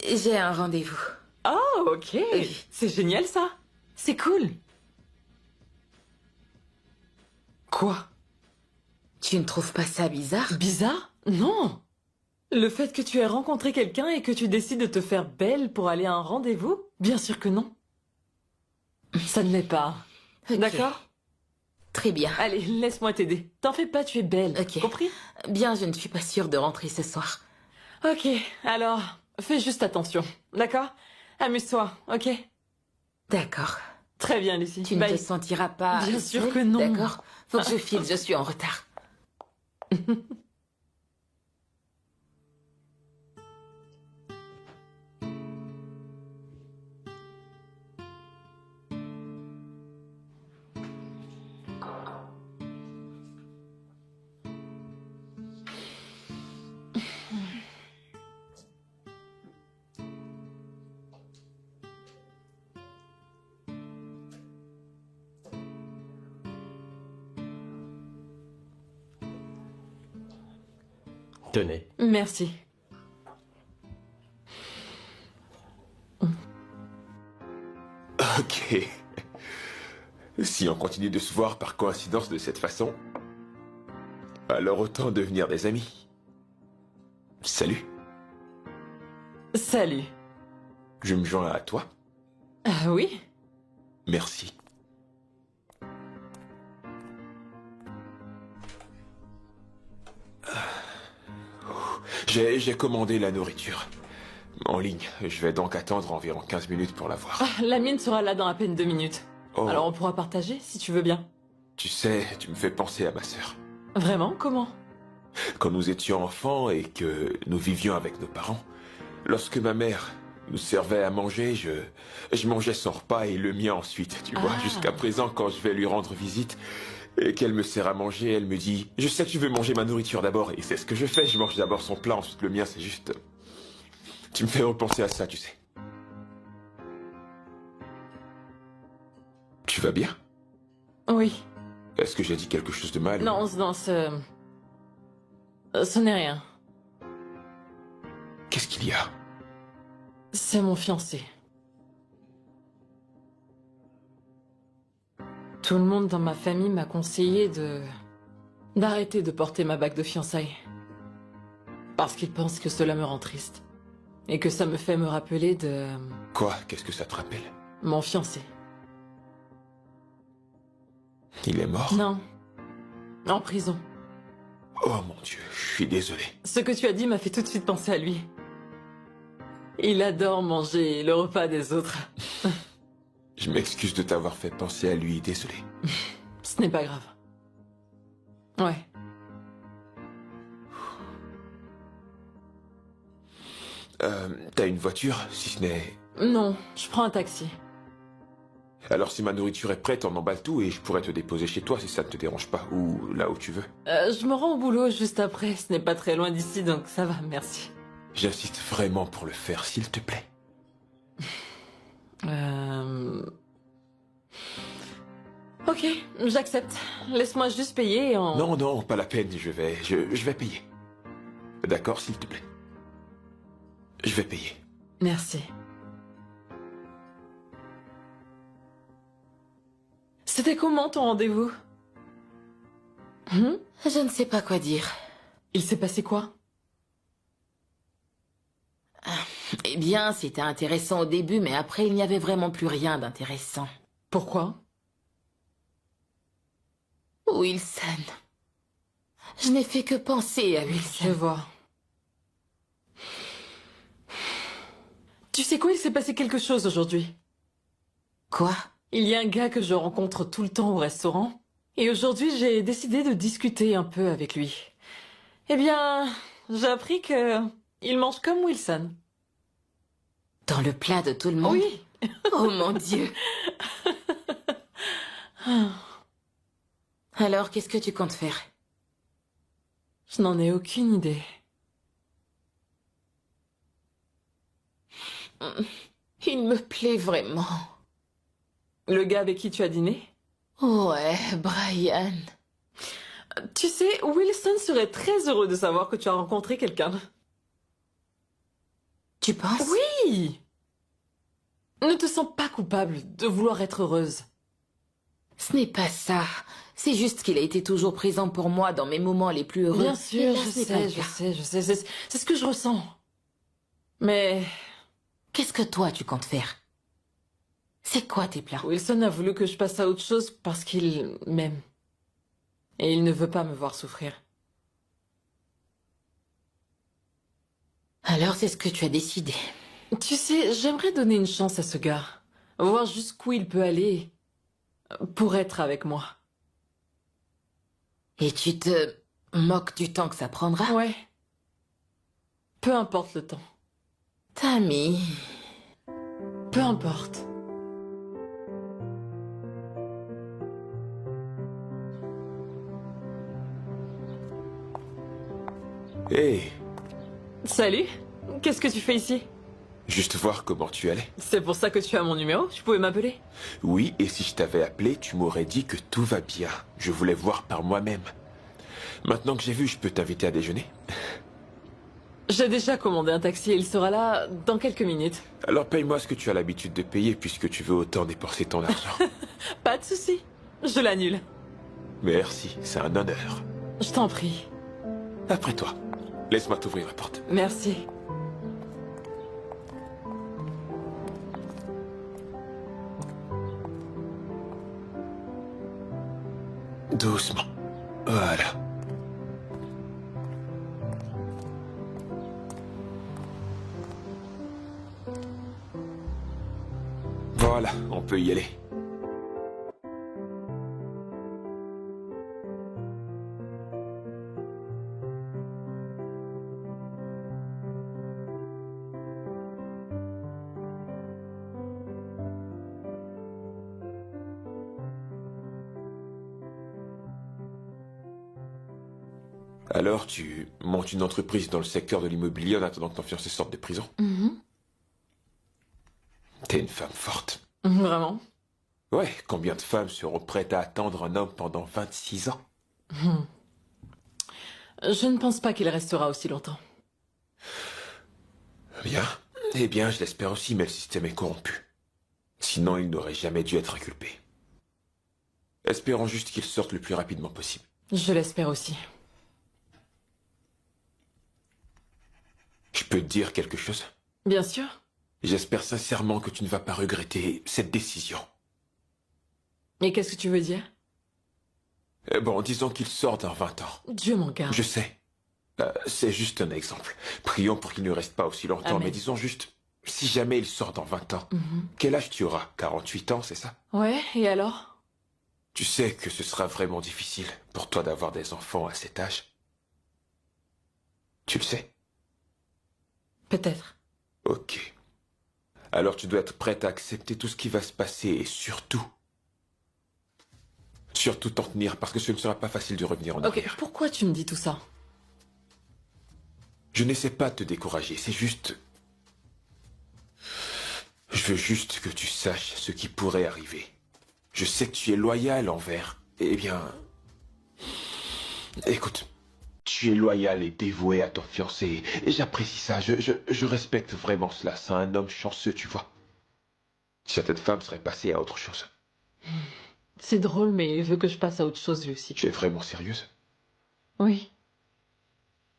J'ai un rendez-vous. Oh, ok. Oui. C'est génial ça. C'est cool. Quoi? Tu ne trouves pas ça bizarre? Bizarre? Non. Le fait que tu aies rencontré quelqu'un et que tu décides de te faire belle pour aller à un rendez-vous? Bien sûr que non. Ça ne l'est pas. Ok. D'accord? Très bien. Allez, laisse-moi t'aider. T'en fais pas, tu es belle. Ok. Compris? Bien, je ne suis pas sûre de rentrer ce soir. Ok, alors, fais juste attention. D'accord? Amuse-toi, ok? D'accord. Très bien, Lucie. Tu ne Bye. te sentiras pas... Bien sûr seule, que non. D'accord. Faut que je file, je suis en retard. Tenez. Merci. Ok. Si on continue de se voir par coïncidence de cette façon, alors autant devenir des amis. Salut. Salut. Je me joins à toi. Ah oui? Merci. J'ai commandé la nourriture. En ligne. Je vais donc attendre environ 15 minutes pour la voir. Ah, la mienne sera là dans à peine 2 minutes. Oh. Alors on pourra partager, si tu veux bien. Tu sais, tu me fais penser à ma sœur. Vraiment? Comment? Quand nous étions enfants et que nous vivions avec nos parents, lorsque ma mère nous servait à manger, je mangeais son repas et le mien ensuite, tu vois. Jusqu'à présent, quand je vais lui rendre visite et qu'elle me sert à manger, elle me dit « Je sais que tu veux manger ma nourriture d'abord. » Et c'est ce que je fais, je mange d'abord son plat, ensuite le mien, c'est juste... Tu me fais repenser à ça, tu sais. Tu vas bien? Oui. Est-ce que j'ai dit quelque chose de mal? Non, ce n'est rien. Qu'est-ce qu'il y a? C'est mon fiancé. Tout le monde dans ma famille m'a conseillé d'arrêter de porter ma bague de fiançailles. Parce qu'ils pensent que cela me rend triste. Et que ça me fait me rappeler de... Quoi? Qu'est-ce que ça te rappelle? Mon fiancé. Il est mort? Non. En prison. Oh mon Dieu, je suis désolé. Ce que tu as dit m'a fait tout de suite penser à lui. Il adore manger le repas des autres. Je m'excuse de t'avoir fait penser à lui, désolé. Ce n'est pas grave. Ouais. T'as une voiture, si ce n'est... Non, je prends un taxi. Alors si ma nourriture est prête, on emballe tout et je pourrais te déposer chez toi si ça ne te dérange pas, ou là où tu veux. Je me rends au boulot juste après, ce n'est pas très loin d'ici, donc ça va, merci. J'insiste vraiment pour le faire, s'il te plaît. Ok, j'accepte. Laisse-moi juste payer et on... Non, non, pas la peine, je vais payer. D'accord, s'il te plaît. Je vais payer. Merci. C'était comment ton rendez-vous? Je ne sais pas quoi dire. Il s'est passé quoi? Eh bien, c'était intéressant au début, mais après, il n'y avait vraiment plus rien d'intéressant. Pourquoi? Wilson. Je n'ai fait que penser à Wilson. Je vois. Tu sais quoi, il s'est passé quelque chose aujourd'hui. Quoi? Il y a un gars que je rencontre tout le temps au restaurant. Et aujourd'hui, j'ai décidé de discuter un peu avec lui. Eh bien, j'ai appris que il mange comme Wilson. Dans le plat de tout le monde? Oui. Oh mon Dieu. Alors, qu'est-ce que tu comptes faire? Je n'en ai aucune idée. Il me plaît vraiment. Le gars avec qui tu as dîné? Ouais, Brian. Tu sais, Wilson serait très heureux de savoir que tu as rencontré quelqu'un. Tu penses? Oui! Ne te sens pas coupable de vouloir être heureuse. Ce n'est pas ça. C'est juste qu'il a été toujours présent pour moi dans mes moments les plus heureux. Bien sûr, je sais. C'est ce que je ressens. Mais... Qu'est-ce que toi, tu comptes faire? C'est quoi tes plans? Wilson a voulu que je passe à autre chose parce qu'il m'aime. Et il ne veut pas me voir souffrir. Alors c'est ce que tu as décidé. Tu sais, j'aimerais donner une chance à ce gars. Voir jusqu'où il peut aller pour être avec moi. Et tu te moques du temps que ça prendra? Ouais. Peu importe le temps. Tammy. Peu importe. Hé, Salut. Qu'est-ce que tu fais ici? juste voir comment tu allais. C'est pour ça que tu as mon numéro? Tu pouvais m'appeler? Oui, et si je t'avais appelé, tu m'aurais dit que tout va bien. Je voulais voir par moi-même. Maintenant que j'ai vu, je peux t'inviter à déjeuner? J'ai déjà commandé un taxi et il sera là dans quelques minutes. Alors paye-moi ce que tu as l'habitude de payer puisque tu veux autant dépenser ton argent. Pas de souci. Je l'annule. Merci, c'est un honneur. Je t'en prie. Après toi. Laisse-moi t'ouvrir la porte. Merci. Doucement. Voilà. Voilà, on peut y aller. Alors, tu montes une entreprise dans le secteur de l'immobilier en attendant que ton fiancé sorte de prison? T'es une femme forte. Vraiment? Ouais, combien de femmes seront prêtes à attendre un homme pendant 26 ans? Je ne pense pas qu'il restera aussi longtemps. Bien. Eh bien, je l'espère aussi, mais le système est corrompu. Sinon, il n'aurait jamais dû être inculpé. Espérons juste qu'il sorte le plus rapidement possible. Je l'espère aussi. Je peux te dire quelque chose? Bien sûr. J'espère sincèrement que tu ne vas pas regretter cette décision. Et qu'est-ce que tu veux dire? Bon, disons qu'il sort dans 20 ans. Dieu m'en garde. Je sais. C'est juste un exemple. Prions pour qu'il ne reste pas aussi longtemps, Amen. mais disons juste, si jamais il sort dans 20 ans, quel âge tu auras? 48 ans, c'est ça? Ouais, et alors? Tu sais que ce sera vraiment difficile pour toi d'avoir des enfants à cet âge. Tu le sais? Peut-être. Ok. Alors tu dois être prête à accepter tout ce qui va se passer et surtout t'en tenir parce que ce ne sera pas facile de revenir en Ok, arrière. pourquoi tu me dis tout ça? Je n'essaie pas de te décourager, c'est juste... Je veux juste que tu saches ce qui pourrait arriver. Je sais que tu es loyal envers... Eh bien... Écoute, tu es loyal et dévoué à ton fiancé, et j'apprécie ça, je respecte vraiment cela, c'est un homme chanceux, tu vois. Certaines femmes seraient passées à autre chose. C'est drôle, mais il veut que je passe à autre chose, lui aussi. Tu es vraiment sérieuse? Oui,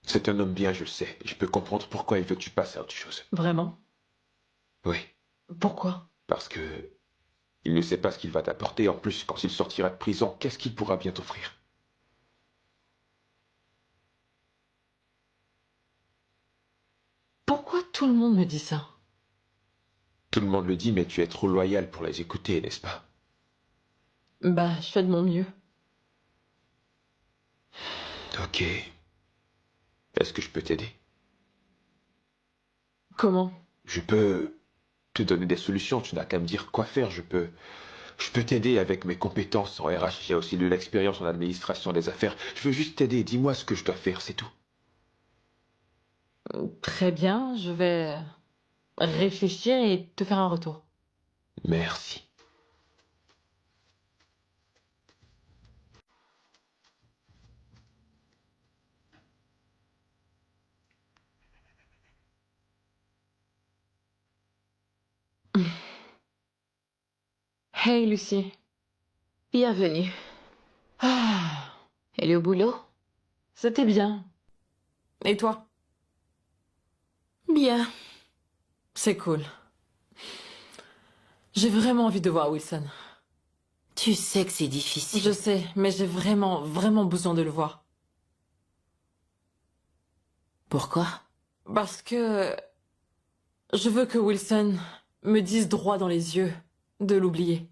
C'est un homme bien, je le sais, et je peux comprendre pourquoi il veut que tu passes à autre chose. vraiment? Oui, Pourquoi? parce que... il ne sait pas ce qu'il va t'apporter, en plus, quand il sortira de prison, qu'est-ce qu'il pourra bien t'offrir? Pourquoi tout le monde me dit ça? Tout le monde le dit, mais tu es trop loyal pour les écouter, n'est-ce pas? Bah, je fais de mon mieux. Ok. Est-ce que je peux t'aider? Comment? Je peux te donner des solutions, tu n'as qu'à me dire quoi faire, je peux t'aider avec mes compétences en RH, j'ai aussi de l'expérience en administration des affaires. Je veux juste t'aider, dis-moi ce que je dois faire, c'est tout. Très bien, je vais réfléchir et te faire un retour. Merci. Hey, Lucie. Bienvenue. Ah, Elle est au boulot? c'était bien. Et toi? Bien. C'est cool. J'ai vraiment envie de voir Wilson. Tu sais que c'est difficile. Je sais, mais j'ai vraiment, vraiment besoin de le voir. Pourquoi? Parce que je veux que Wilson me dise droit dans les yeux de l'oublier.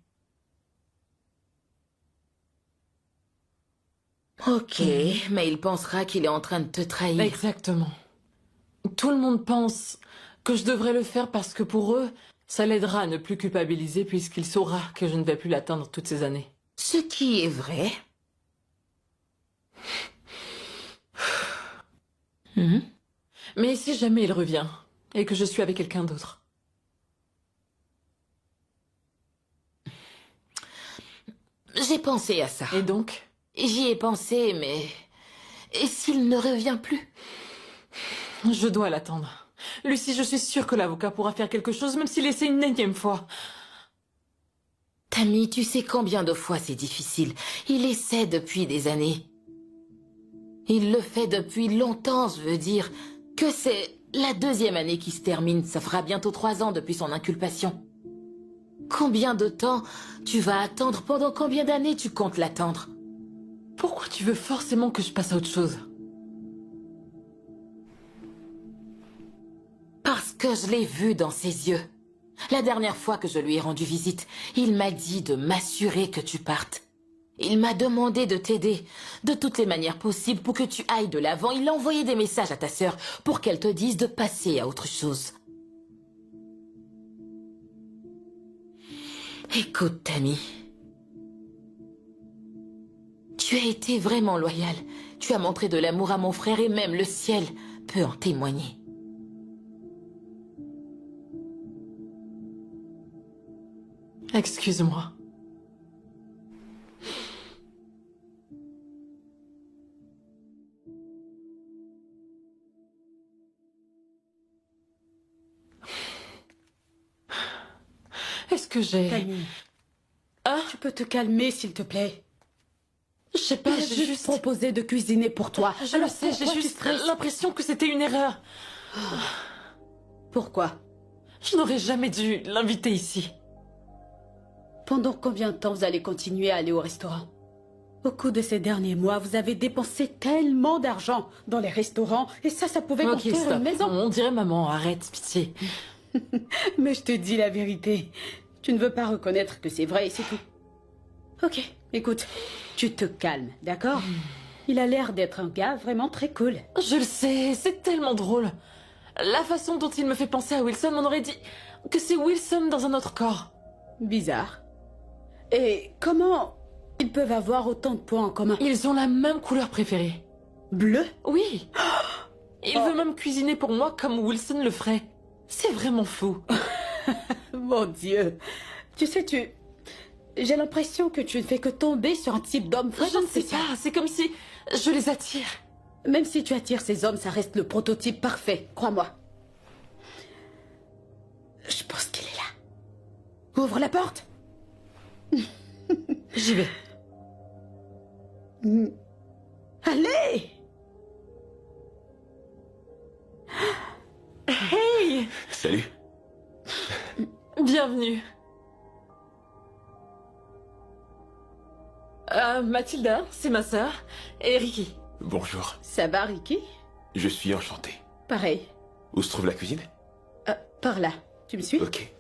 Ok, mais il pensera qu'il est en train de te trahir. Exactement. Tout le monde pense que je devrais le faire parce que pour eux, ça l'aidera à ne plus culpabiliser puisqu'il saura que je ne vais plus l'atteindre toutes ces années. Ce qui est vrai. Mais si jamais il revient et que je suis avec quelqu'un d'autre? J'ai pensé à ça. Et donc? J'y ai pensé, mais... Et s'il ne revient plus? Je dois l'attendre. Lucie, je suis sûre que l'avocat pourra faire quelque chose, même s'il essaie une énième fois. Tammy, tu sais combien de fois c'est difficile. Il essaie depuis des années. Il le fait depuis longtemps, je veux dire. Que c'est la 2e année qui se termine. Ça fera bientôt 3 ans depuis son inculpation. Combien de temps tu vas attendre? Pendant combien d'années tu comptes l'attendre? Pourquoi tu veux forcément que je passe à autre chose? Parce que je l'ai vu dans ses yeux. La dernière fois que je lui ai rendu visite, il m'a dit de m'assurer que tu partes. Il m'a demandé de t'aider de toutes les manières possibles pour que tu ailles de l'avant. Il a envoyé des messages à ta sœur pour qu'elle te dise de passer à autre chose. Écoute, Tammy. Tu as été vraiment loyal. Tu as montré de l'amour à mon frère et même le ciel peut en témoigner. Excuse-moi. Est-ce que j'ai... Camille, Hein? tu peux te calmer, s'il te plaît. Je sais pas, J'ai j'ai juste proposé de cuisiner pour toi. Je le sais, j'ai pourquoi tu juste stresses? l'impression que c'était une erreur. Pourquoi? Je n'aurais jamais dû l'inviter ici. Pendant combien de temps vous allez continuer à aller au restaurant? Au cours de ces derniers mois, vous avez dépensé tellement d'argent dans les restaurants, et ça pouvait Ok, construire stop. une maison. On dirait maman, arrête, pitié. Mais je te dis la vérité. Tu ne veux pas reconnaître que c'est vrai et c'est tout. Ok, écoute, tu te calmes, d'accord? Il a l'air d'être un gars vraiment très cool. Je le sais, c'est tellement drôle. La façon dont il me fait penser à Wilson, on aurait dit que c'est Wilson dans un autre corps. Bizarre. Et comment ils peuvent avoir autant de points en commun? Ils ont la même couleur préférée. Bleu? Oui. Il veut même cuisiner pour moi comme Wilson le ferait. C'est vraiment fou. Mon Dieu. Tu sais, j'ai l'impression que tu ne fais que tomber sur un type d'homme Je vraiment ne sais spécial. pas, c'est comme si je les attire. Même si tu attires ces hommes, ça reste le prototype parfait, crois-moi. Je pense qu'il est là. Ouvre la porte. J'y vais. Allez! Hey! Salut. Bienvenue. Mathilda, c'est ma sœur, et Ricky. Bonjour. Ça va, Ricky? Je suis enchanté. Pareil. Où se trouve la cuisine? Par là. Tu me suis? Ok.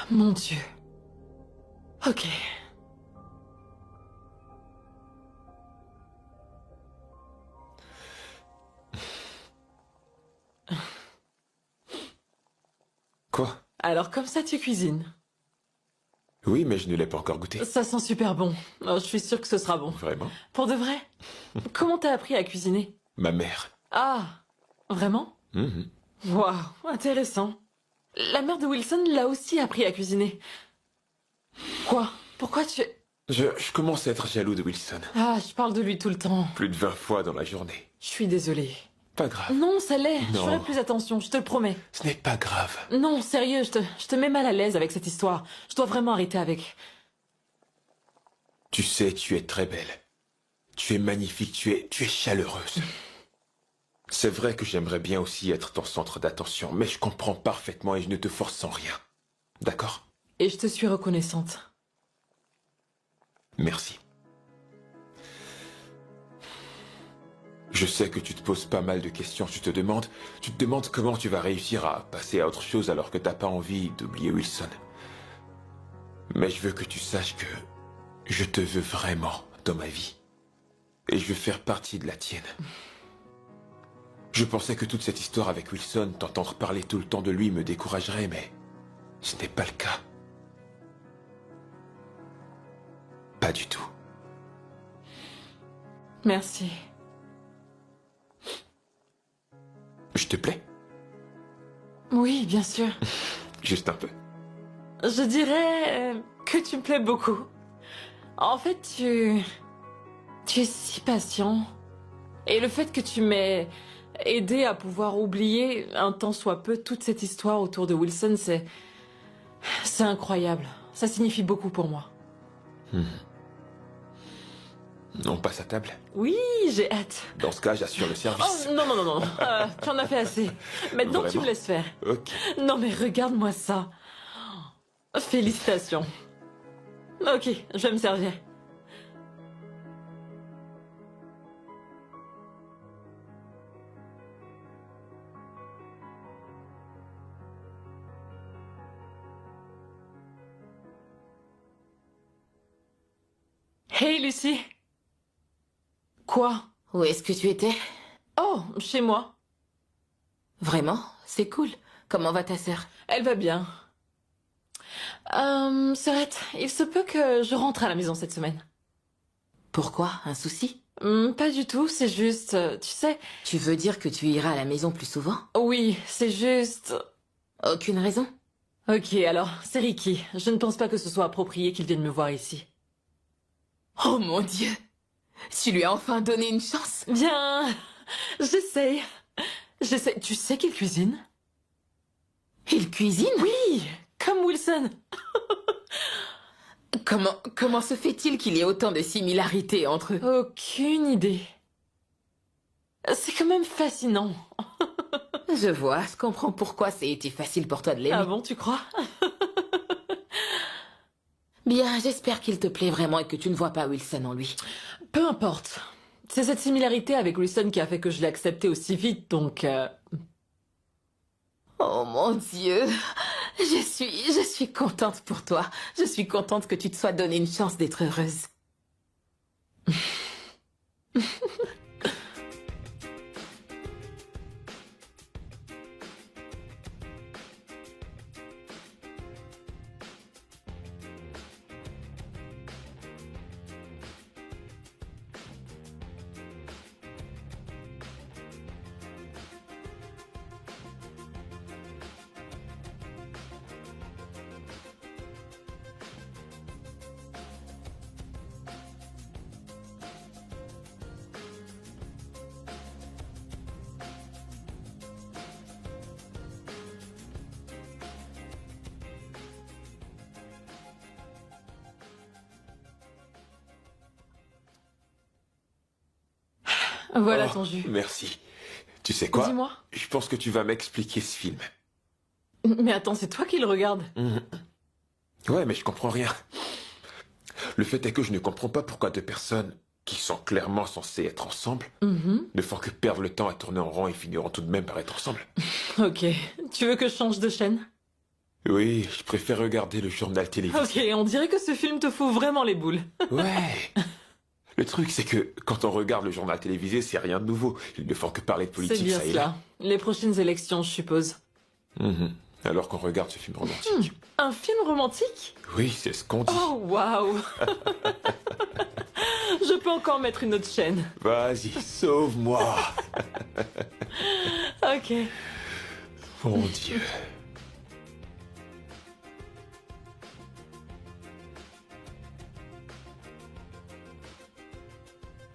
Mon Dieu. Ok. Quoi? Alors comme ça tu cuisines. Oui, mais je ne l'ai pas encore goûté. Ça sent super bon. Oh, je suis sûre que ce sera bon. Vraiment? Pour de vrai? Comment t'as appris à cuisiner? Ma mère. Ah, vraiment? Mhm. Waouh, intéressant. La mère de Wilson l'a aussi appris à cuisiner. Quoi? Pourquoi tu... Je commence à être jaloux de Wilson. Ah, je parle de lui tout le temps. Plus de 20 fois dans la journée. Je suis désolée. Pas grave. Non, ça l'est. Je Non. ferai plus attention, je te le promets. Ce n'est pas grave. Non, sérieux, je te mets mal à l'aise avec cette histoire. Je dois vraiment arrêter avec... Tu sais, tu es très belle. Tu es magnifique, tu es chaleureuse. C'est vrai que j'aimerais bien aussi être ton centre d'attention, mais je comprends parfaitement et je ne te force en rien. D'accord? Et je te suis reconnaissante. Merci. Je sais que tu te poses pas mal de questions. Tu te demandes comment tu vas réussir à passer à autre chose alors que t'as pas envie d'oublier Wilson. Mais je veux que tu saches que je te veux vraiment dans ma vie. Et je veux faire partie de la tienne. Je pensais que toute cette histoire avec Wilson, t'entendre parler tout le temps de lui me découragerait, mais ce n'est pas le cas. Pas du tout. Merci. Je te plais? Oui, bien sûr. Juste un peu. Je dirais que tu me plais beaucoup. En fait, tu es si patient. Et le fait que tu m'aies aidé à pouvoir oublier un tant soit peu toute cette histoire autour de Wilson, c'est incroyable. Ça signifie beaucoup pour moi. On passe à table? Oui, j'ai hâte. Dans ce cas, j'assure le service. Oh, non, non, non, non. Tu en as fait assez. Maintenant, tu Vraiment? me laisses faire. Ok. Non, mais regarde-moi ça. Félicitations. Ok, je vais me servir. Hey, Lucie. Quoi? Où est-ce que tu étais? Oh, chez moi. Vraiment? C'est cool. Comment va ta sœur? Elle va bien. Serette, il se peut que je rentre à la maison cette semaine. Pourquoi? Un souci? Pas du tout, c'est juste, tu sais... Tu veux dire que tu iras à la maison plus souvent? Oui, c'est juste... Aucune raison? Ok, alors, c'est Ricky. Je ne pense pas que ce soit approprié qu'il vienne me voir ici. Oh mon Dieu! Tu lui as enfin donné une chance? Bien, j'essaye. J'essaie. Tu sais qu'il cuisine? Il cuisine? Oui, comme Wilson. Comment se fait-il qu'il y ait autant de similarités entre eux? Aucune idée. C'est quand même fascinant. Je vois, je comprends pourquoi ça a été facile pour toi de l'aimer. Ah bon, tu crois? Bien, j'espère qu'il te plaît vraiment et que tu ne vois pas Wilson en lui. Peu importe. C'est cette similarité avec Wilson qui a fait que je l'ai accepté aussi vite, donc... Oh mon Dieu, je suis contente pour toi. Je suis contente que tu te sois donné une chance d'être heureuse. Voilà Oh, ton jus. Merci. Tu sais quoi? Dis-moi. Je pense que tu vas m'expliquer ce film. Mais attends, c'est toi qui le regardes. Ouais, mais je comprends rien. Le fait est que je ne comprends pas pourquoi deux personnes qui sont clairement censées être ensemble ne font que perdre le temps à tourner en rond et finiront tout de même par être ensemble. Ok. Tu veux que je change de chaîne? Oui, je préfère regarder le journal télévisé. Ok, on dirait que ce film te fout vraiment les boules. Ouais. Le truc, c'est que quand on regarde le journal télévisé, c'est rien de nouveau. Ils ne font que parler de politique, C'est bien ça et là. cela. Les prochaines élections, je suppose. Alors qu'on regarde ce film romantique. Un film romantique? Oui, c'est ce qu'on dit. Oh, waouh. Je peux encore mettre une autre chaîne. Vas-y, sauve-moi. Ok. Mon Dieu.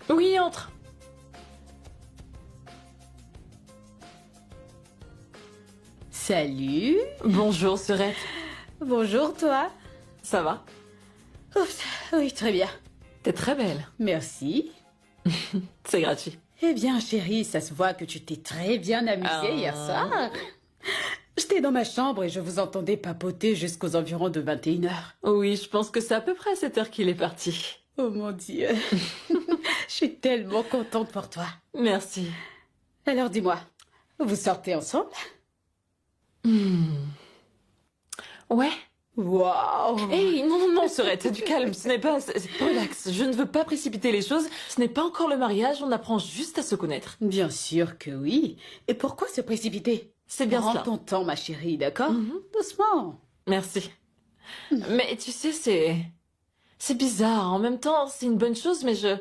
Oui, entre. Salut. Bonjour, Serette. Bonjour, toi. Ça va? Ouf, oui, très bien. T'es très belle. Merci. C'est gratuit. Eh bien, chérie, ça se voit que tu t'es très bien amusée hier soir. J'étais dans ma chambre et je vous entendais papoter jusqu'aux environs de 21h. Oui, je pense que c'est à peu près à cette heure qu'il est parti. Oh mon Dieu. Je suis tellement contente pour toi. Merci. Alors dis-moi, vous sortez ensemble? Ouais. Waouh. Hey, non, Serette, du calme, ce n'est pas... Relax, je ne veux pas précipiter les choses. Ce n'est pas encore le mariage, on apprend juste à se connaître. Bien sûr que oui. Et pourquoi se précipiter? C'est bien Prends cela. ton temps, ma chérie, d'accord? Doucement. Merci. Mais tu sais, c'est bizarre. En même temps, c'est une bonne chose, mais je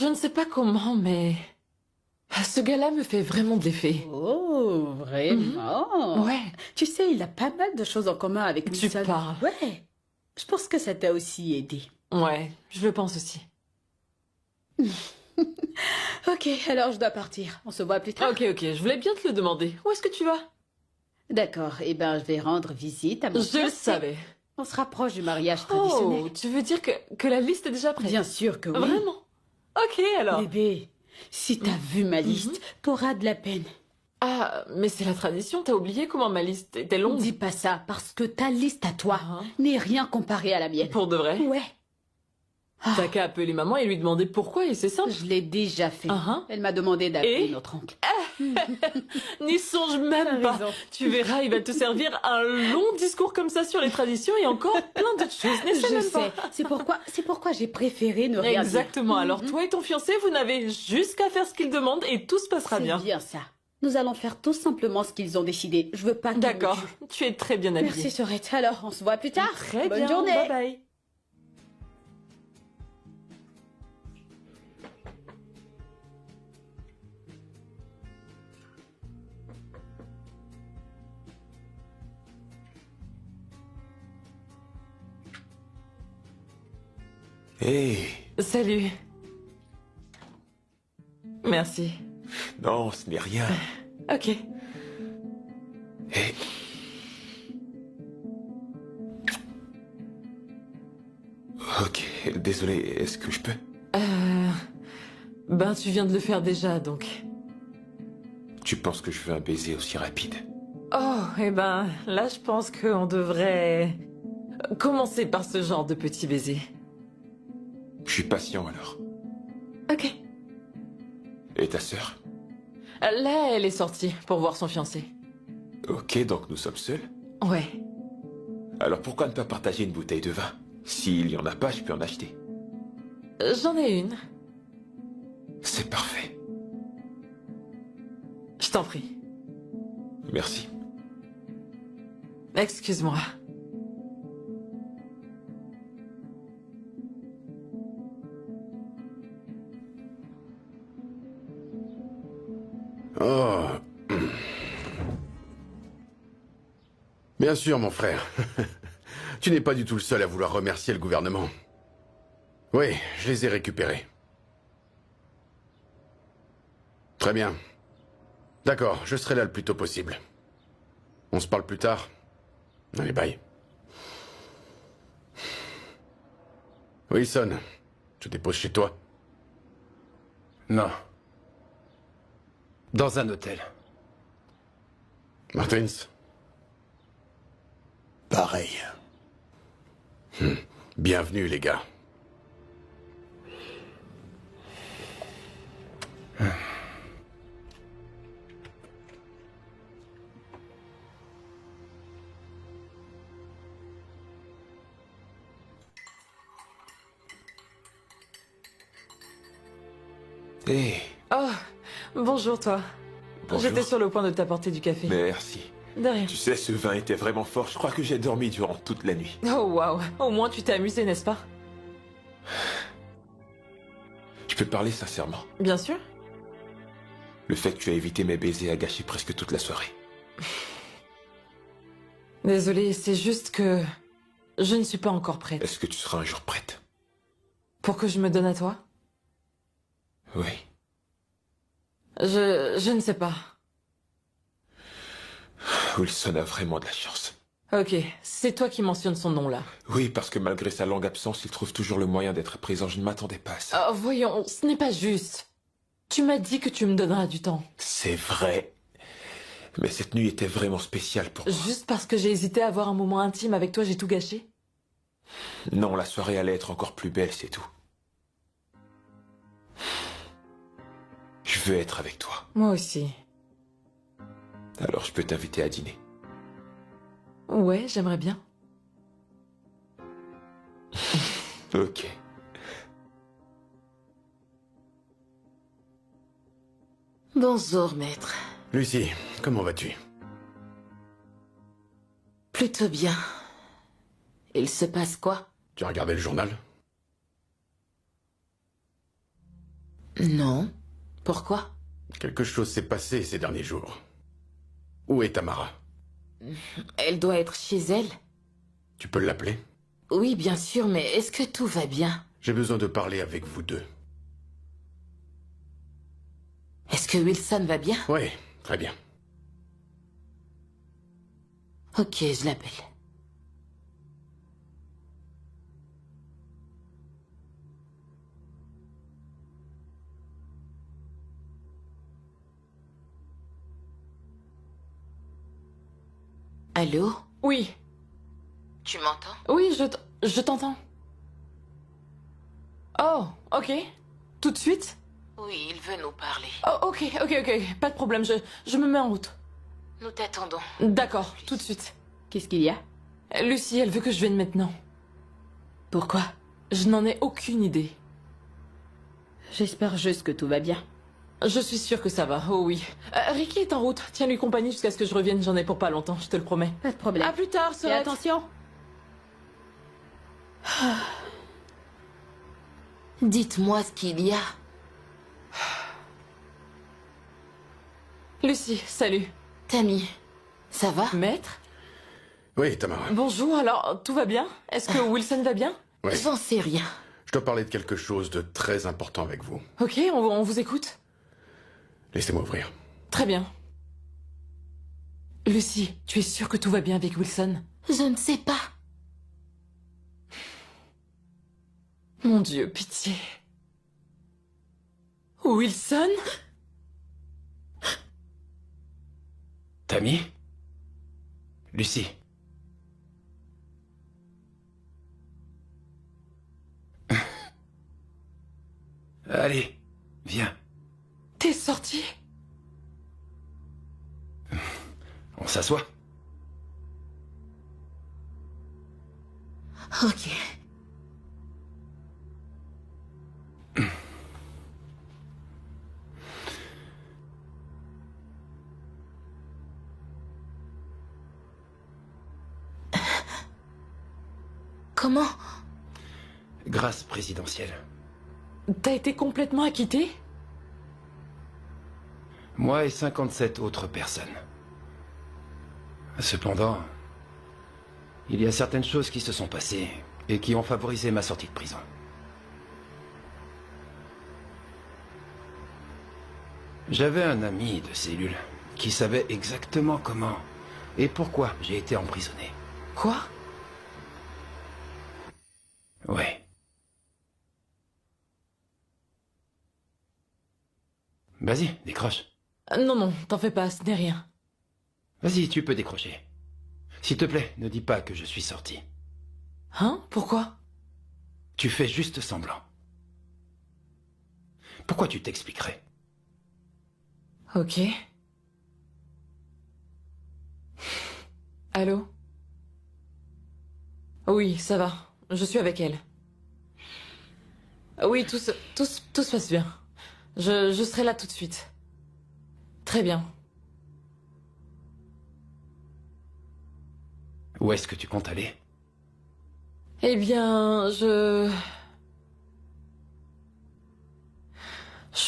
ne sais pas comment, mais... Ce gars-là me fait vraiment de l'effet. Oh, vraiment? Ouais. Tu sais, il a pas mal de choses en commun avec Tu Wilson. parles. Ouais. Je pense que ça t'a aussi aidé. Ouais, je le pense aussi. Ok, alors je dois partir. On se voit plus tard. Ok, je voulais bien te le demander. Où est-ce que tu vas? D'accord, eh ben je vais rendre visite à mon Je le fiancé. savais. On se rapproche du mariage Oh, traditionnel. tu veux dire que la liste est déjà prête? Bien sûr que oui. Vraiment? Ok, alors. Bébé, si t'as vu ma liste, t'auras de la peine. Ah, mais c'est la tradition, t'as oublié comment ma liste était longue? Dis pas ça, parce que ta liste à toi Ah. n'est rien comparé à la mienne. Pour de vrai? Ouais, T'as qu'à appeler maman et lui demander pourquoi, et c'est simple. je l'ai déjà fait. Ah. Elle m'a demandé d'appeler Et notre oncle. N'y songe même pas. raison. Tu verras, il va te servir un long discours comme ça sur les traditions et encore plein d'autres choses. N'essaie Je même sais, pas. c'est pourquoi j'ai préféré ne rien dire. Exactement. Alors toi et ton fiancé, vous n'avez juste qu'à faire ce qu'il demande et tout se passera C'est bien. bien ça. Nous allons faire tout simplement ce qu'ils ont décidé. Je veux pas qu'ils me D'accord, tuent. tu es très bien habillée. Merci, Sorette. Alors, on se voit plus tard. Très Bonne bien, journée. bye bye. Hé, Salut. Merci. non, ce n'est rien. Ok. Hé. Ok, désolé, est-ce que je peux? Ben, tu viens de le faire déjà, donc. Tu penses que je veux un baiser aussi rapide? Oh, eh ben, là, je pense qu'on devrait commencer par ce genre de petit baiser. Je suis patient alors. Ok. Et ta sœur? Là, elle est sortie pour voir son fiancé. Ok, donc nous sommes seuls. Ouais. Alors pourquoi ne pas partager une bouteille de vin? S'il y en a pas, je peux en acheter. J'en ai une. C'est parfait. Je t'en prie. Merci. Excuse-moi. Oh. Bien sûr, mon frère. Tu n'es pas du tout le seul à vouloir remercier le gouvernement. Oui, je les ai récupérés. Très bien. D'accord, je serai là le plus tôt possible. On se parle plus tard? Allez, bye. Wilson, je dépose chez toi. Non. Dans un hôtel. Martins? Pareil. Bienvenue, les gars. Hé, Oh, bonjour toi. bonjour. J'étais sur le point de t'apporter du café. Merci. De rien. Tu sais, ce vin était vraiment fort. Je crois que j'ai dormi durant toute la nuit. Oh waouh, au moins tu t'es amusé, n'est-ce pas? Je peux parler sincèrement. Bien sûr. Le fait que tu aies évité mes baisers a gâché presque toute la soirée. Désolée, c'est juste que je ne suis pas encore prête. Est-ce que tu seras un jour prête? Pour que je me donne à toi? Oui. Je ne sais pas. Wilson a vraiment de la chance. Ok, c'est toi qui mentionnes son nom là. Oui, parce que malgré sa longue absence, il trouve toujours le moyen d'être présent. Je ne m'attendais pas à ça. Oh, voyons, ce n'est pas juste. Tu m'as dit que tu me donneras du temps. C'est vrai. Mais cette nuit était vraiment spéciale pour moi. Juste parce que j'ai hésité à avoir un moment intime avec toi, j'ai tout gâché? Non, la soirée allait être encore plus belle, c'est tout. Je veux être avec toi. Moi aussi. Alors je peux t'inviter à dîner. Ouais, j'aimerais bien. Ok. Bonjour, maître. Lucie, comment vas-tu? Plutôt bien. Il se passe quoi? Tu as regardé le journal? Non. Pourquoi? Quelque chose s'est passé ces derniers jours. Où est Tamara? Elle doit être chez elle? Tu peux l'appeler? Oui, bien sûr, mais est-ce que tout va bien? J'ai besoin de parler avec vous deux. Est-ce que Wilson va bien? Oui, très bien. Ok, je l'appelle. Allô? Oui. Tu m'entends? Oui, je t'entends. Oh, ok. Tout de suite? Oui, il veut nous parler. Oh, ok. Pas de problème, je me mets en route. Nous t'attendons. D'accord, tout de suite. Qu'est-ce qu'il y a? Lucie, elle veut que je vienne maintenant. Pourquoi? Je n'en ai aucune idée. J'espère juste que tout va bien. Je suis sûre que ça va, oh oui. Ricky est en route. Tiens-lui compagnie jusqu'à ce que je revienne. J'en ai pour pas longtemps, je te le promets. Pas de problème. À plus tard, Et Sorette. attention. Dites-moi ce qu'il y a. Lucie, salut. Tammy, ça va? Maître? Oui, Tamara. Bonjour, alors, tout va bien? Est-ce que Wilson va bien? Oui. J'en sais rien. Je dois parler de quelque chose de très important avec vous. Ok, on vous écoute. Laissez-moi ouvrir. Très bien. Lucie, tu es sûre que tout va bien avec Wilson? Je ne sais pas. Mon Dieu, pitié. Wilson? Tammy? Lucie? Allez, viens. T'es sorti? On s'assoit. Ok. Comment? Grâce présidentielle. T'as été complètement acquitté? Moi et 57 autres personnes. Cependant, il y a certaines choses qui se sont passées et qui ont favorisé ma sortie de prison. J'avais un ami de cellule qui savait exactement comment et pourquoi j'ai été emprisonné. Quoi? Ouais. Vas-y, décroche. Non, non, t'en fais pas, ce n'est rien. Vas-y, tu peux décrocher. S'il te plaît, ne dis pas que je suis sorti. Hein? Pourquoi? Tu fais juste semblant. Pourquoi tu t'expliquerais? Ok. Allô? Oui, ça va. Je suis avec elle. Oui, tout se passe bien. Je serai là tout de suite. Très bien. Où est-ce que tu comptes aller? Eh bien, je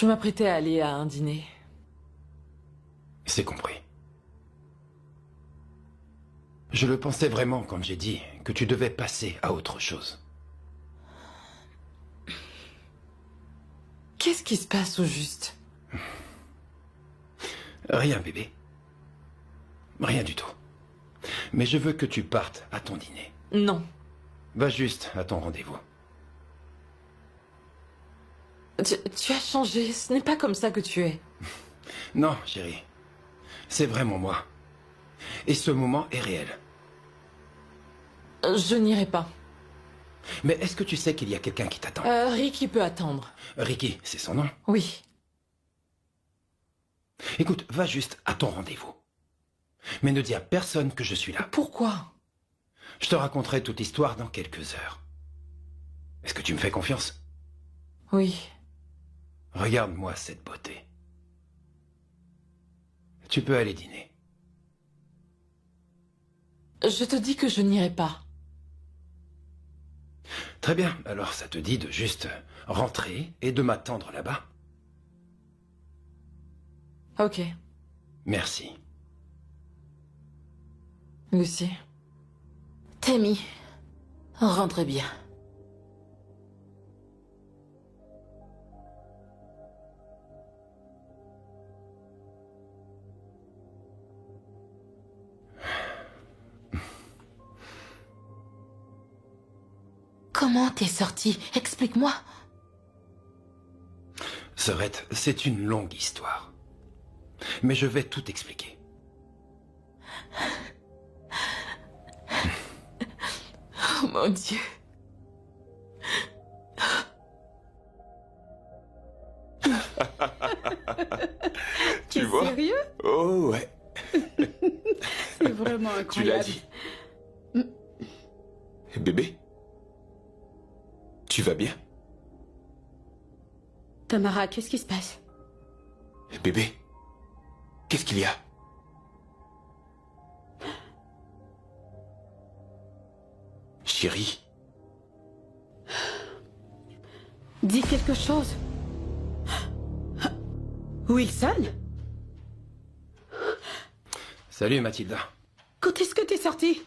m'apprêtais à aller à un dîner. C'est compris. Je le pensais vraiment quand j'ai dit que tu devais passer à autre chose. Qu'est-ce qui se passe au juste? Rien, bébé. Rien du tout. Mais je veux que tu partes à ton dîner. Non. Va juste à ton rendez-vous. Tu as changé, ce n'est pas comme ça que tu es. Non, chérie. C'est vraiment moi. Et ce moment est réel. Je n'irai pas. Mais est-ce que tu sais qu'il y a quelqu'un qui t'attend? Ricky peut attendre. Ricky, c'est son nom. Oui. Écoute, va juste à ton rendez-vous. Mais ne dis à personne que je suis là. Pourquoi? Je te raconterai toute l'histoire dans quelques heures. Est-ce que tu me fais confiance? Oui. Regarde-moi cette beauté. Tu peux aller dîner. Je te dis que je n'irai pas. Très bien, alors ça te dit de juste rentrer et de m'attendre là-bas? Ok. Merci. Lucie. Tammy, rentre bien. Comment t'es sorti? Explique-moi. Sorette, c'est une longue histoire. Mais je vais tout expliquer. Oh mon Dieu. Tu T'es vois? sérieux? Oh ouais. C'est vraiment Tu l'as incroyable. dit. Bébé? Tu vas bien? Tamara, qu'est-ce qui se passe? Bébé, qu'est-ce qu'il y a? Chérie? Dis quelque chose. Wilson? Salut, Mathilda. Quand est-ce que t'es sorti?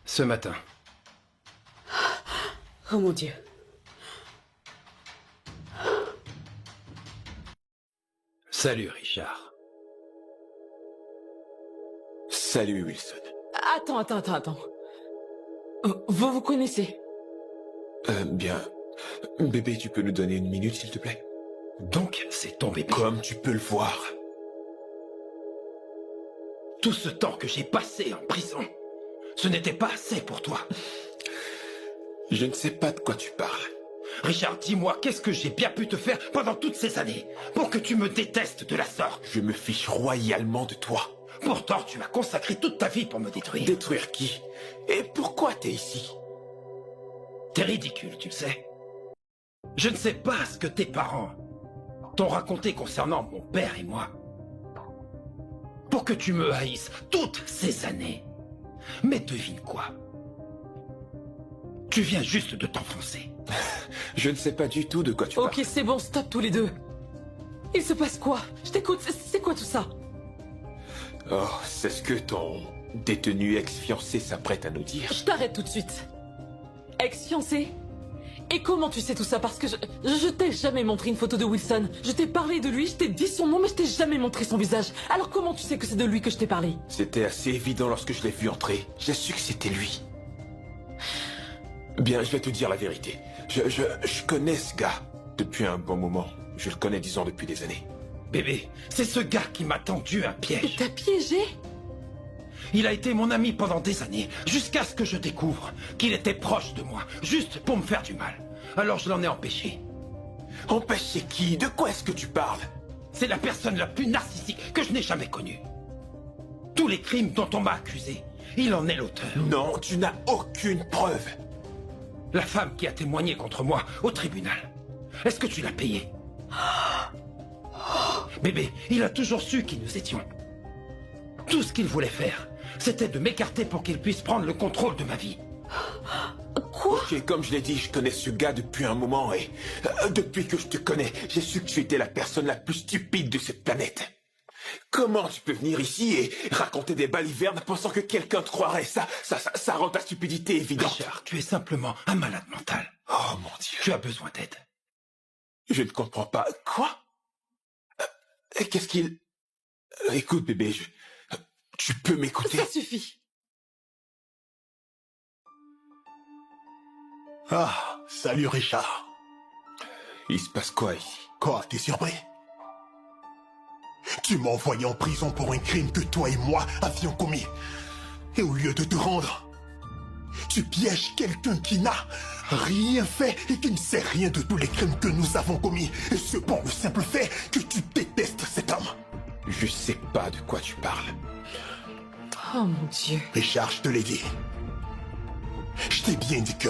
Ce matin. Oh mon Dieu. Salut, Richard. Salut, Wilson. Attends. Vous vous connaissez? Bien. Bébé, tu peux nous donner une minute, s'il te plaît? Donc, c'est ton bébé. Comme tu peux le voir. Tout ce temps que j'ai passé en prison, ce n'était pas assez pour toi. Je ne sais pas de quoi tu parles. Richard, dis-moi, qu'est-ce que j'ai bien pu te faire pendant toutes ces années pour que tu me détestes de la sorte? Je me fiche royalement de toi. Pourtant, tu as consacré toute ta vie pour me détruire. Détruire qui? Et pourquoi t'es ici? T'es ridicule, tu le sais. Je ne sais pas ce que tes parents t'ont raconté concernant mon père et moi. Pour que tu me haïsses toutes ces années. Mais devine quoi? Tu viens juste de t'enfoncer. Je ne sais pas du tout de quoi tu parles. Ok, c'est bon, stop tous les deux. Il se passe quoi? Je t'écoute, c'est quoi tout ça? Oh, c'est ce que ton détenu ex-fiancé s'apprête à nous dire. Je t'arrête tout de suite. Ex-fiancé? Et comment tu sais tout ça? Parce que je t'ai jamais montré une photo de Wilson. Je t'ai parlé de lui, je t'ai dit son nom, mais je t'ai jamais montré son visage. Alors comment tu sais que c'est de lui que je t'ai parlé? C'était assez évident lorsque je l'ai vu entrer. J'ai su que c'était lui. Bien, je vais te dire la vérité. Je connais ce gars depuis un bon moment. Je le connais, disons, depuis des années. Bébé, c'est ce gars qui m'a tendu un piège. T'as piégé? Il a été mon ami pendant des années, jusqu'à ce que je découvre qu'il était proche de moi, juste pour me faire du mal. Alors je l'en ai empêché. Empêché qui? De quoi est-ce que tu parles? C'est la personne la plus narcissique que je n'ai jamais connue. Tous les crimes dont on m'a accusé, il en est l'auteur. Non, tu n'as aucune preuve. La femme qui a témoigné contre moi au tribunal, est-ce que tu l'as payée? Bébé, il a toujours su qui nous étions. Tout ce qu'il voulait faire, c'était de m'écarter pour qu'il puisse prendre le contrôle de ma vie. Quoi? Ok, comme je l'ai dit, je connais ce gars depuis un moment et depuis que je te connais, j'ai su que tu étais la personne la plus stupide de cette planète. Comment tu peux venir ici et raconter des balivernes pensant que quelqu'un te croirait? Ça rend ta stupidité évidente. Richard, tu es simplement un malade mental. Oh mon Dieu. Tu as besoin d'aide. Je ne comprends pas. Quoi? Qu'est-ce qu'il... Écoute, bébé, tu peux m'écouter? Ça suffit. Ah, salut Richard. Il se passe quoi ici? Quoi, t'es surpris? Tu m'as envoyé en prison pour un crime que toi et moi avions commis. Et au lieu de te rendre, tu pièges quelqu'un qui n'a rien fait et qui ne sait rien de tous les crimes que nous avons commis. Et ce pour le simple fait que tu détestes cet homme. Je sais pas de quoi tu parles. Oh mon Dieu. Richard, je te l'ai dit. Je t'ai bien dit que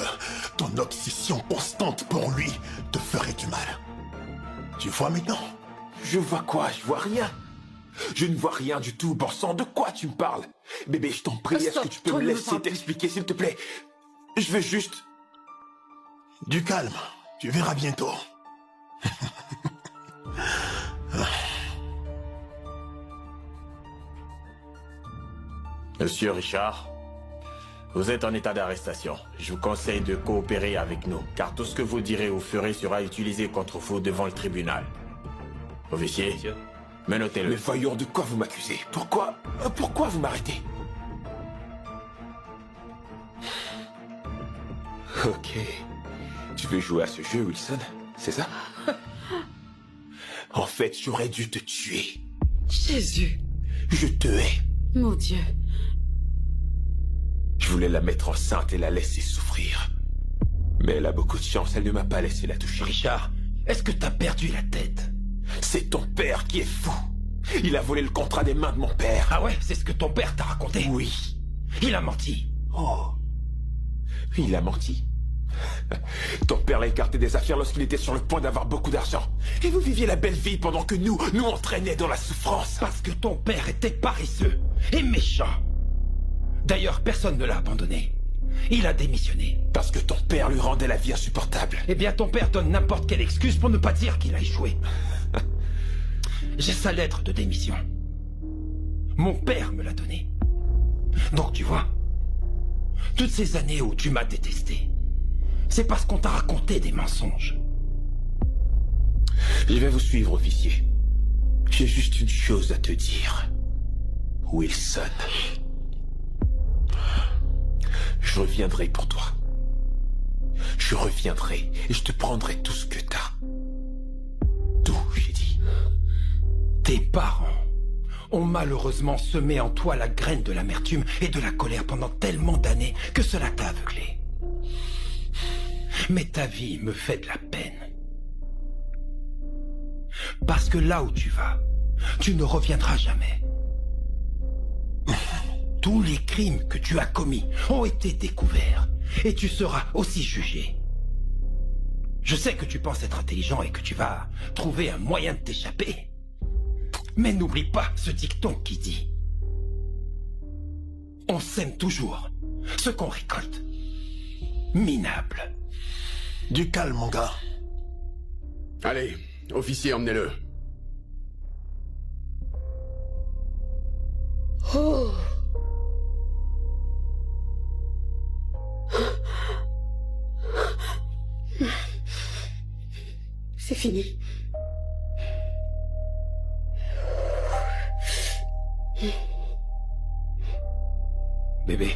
ton obsession constante pour lui te ferait du mal. Tu vois maintenant? Je vois quoi? Je vois rien. Je ne vois rien du tout. Bon sang, de quoi tu me parles? Bébé, je t'en prie, est-ce que tu peux me laisser t'expliquer, s'il te plaît? Je veux juste... Du calme. Tu verras bientôt. Monsieur Richard, vous êtes en état d'arrestation. Je vous conseille de coopérer avec nous, car tout ce que vous direz ou ferez sera utilisé contre vous devant le tribunal. Officier, menotez-le. Mais voyons, de quoi vous m'accusez? Pourquoi vous m'arrêtez? Ok. Tu veux jouer à ce jeu, Wilson? C'est ça? En fait, j'aurais dû te tuer. Jésus. Je te hais. Mon Dieu. Je voulais la mettre enceinte et la laisser souffrir. Mais elle a beaucoup de chance, elle ne m'a pas laissé la toucher. Richard, est-ce que t'as perdu la tête? C'est ton père qui est fou. Il a volé le contrat des mains de mon père. Ah ouais, c'est ce que ton père t'a raconté? Oui. Il a menti. Oh. Il a menti? Ton père l'a écarté des affaires lorsqu'il était sur le point d'avoir beaucoup d'argent. Et vous viviez la belle vie pendant que nous entraînait dans la souffrance. Parce que ton père était paresseux et méchant. D'ailleurs, personne ne l'a abandonné. Il a démissionné. Parce que ton père lui rendait la vie insupportable. Eh bien, ton père donne n'importe quelle excuse pour ne pas dire qu'il a échoué. J'ai sa lettre de démission. Mon père me l'a donnée. Donc tu vois, toutes ces années où tu m'as détesté, c'est parce qu'on t'a raconté des mensonges. Je vais vous suivre, officier. J'ai juste une chose à te dire. Wilson. Je reviendrai pour toi. Je reviendrai et je te prendrai tout ce que t'as. Tout, j'ai dit. Tes parents ont malheureusement semé en toi la graine de l'amertume et de la colère pendant tellement d'années que cela t'a aveuglé. Mais ta vie me fait de la peine. Parce que là où tu vas, tu ne reviendras jamais. Tous les crimes que tu as commis ont été découverts et tu seras aussi jugé. Je sais que tu penses être intelligent et que tu vas trouver un moyen de t'échapper. Mais n'oublie pas ce dicton qui dit « On sème toujours ce qu'on récolte. » Minable. Du calme, mon gars. Allez, officier, emmenez-le. Oh. C'est fini. Bébé,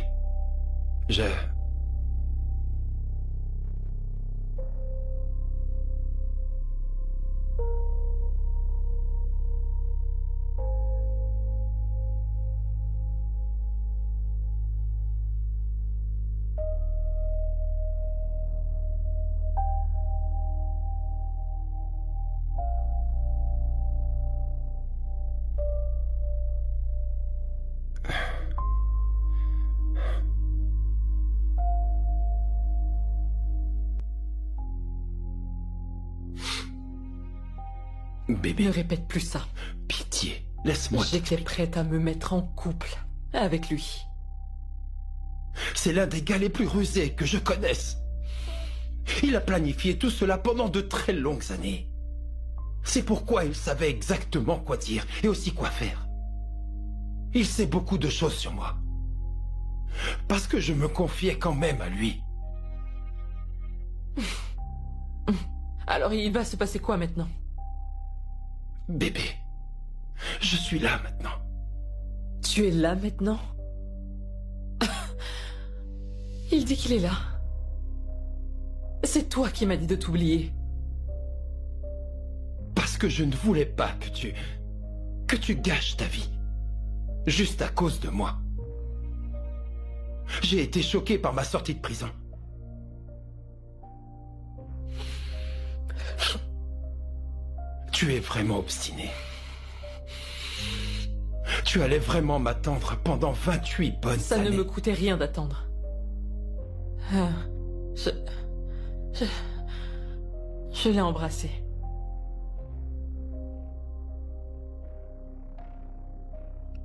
Bébé. Ne répète plus ça. Pitié, laisse-moi. J'étais prête à me mettre en couple avec lui. C'est l'un des gars les plus rusés que je connaisse. Il a planifié tout cela pendant de très longues années. C'est pourquoi il savait exactement quoi dire et aussi quoi faire. Il sait beaucoup de choses sur moi. Parce que je me confiais quand même à lui. Alors il va se passer quoi maintenant? Bébé, je suis là maintenant. Tu es là maintenant? Il dit qu'il est là. C'est toi qui m'as dit de t'oublier. Parce que je ne voulais pas que tu gâches ta vie. Juste à cause de moi. J'ai été choqué par ma sortie de prison. Tu es vraiment obstiné. Tu allais vraiment m'attendre pendant 28 bonnes années. Ça ne me coûtait rien d'attendre. Je l'ai embrassé.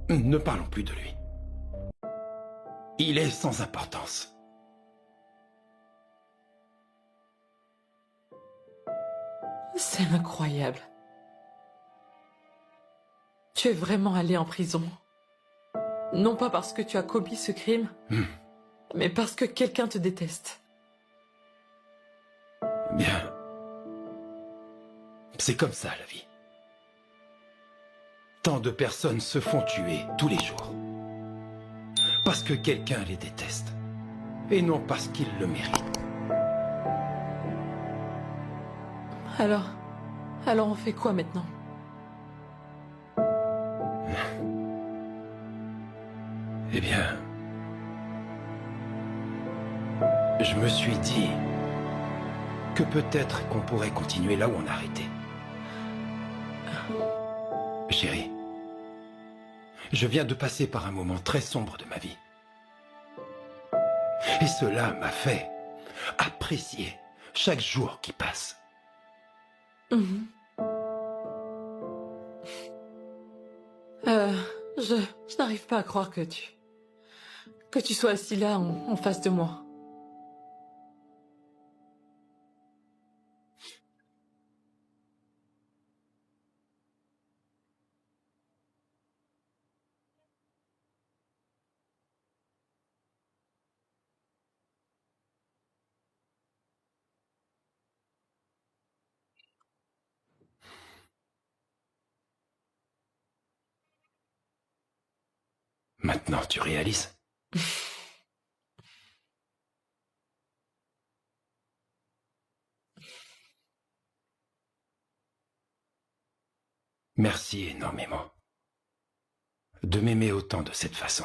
Ne parlons plus de lui. Il est sans importance. C'est incroyable. Tu es vraiment allé en prison. Non pas parce que tu as commis ce crime, mais parce que quelqu'un te déteste. Bien. C'est comme ça, la vie. Tant de personnes se font tuer tous les jours. Parce que quelqu'un les déteste. Et non parce qu'ils le méritent. Alors on fait quoi maintenant? Eh bien... Je me suis dit... que peut-être qu'on pourrait continuer là où on a arrêté. Chérie, je viens de passer par un moment très sombre de ma vie. Et cela m'a fait apprécier chaque jour qui passe. Mhm. Je n'arrive pas à croire que tu sois assis là en face de moi. Maintenant, tu réalises? Merci énormément de m'aimer autant de cette façon.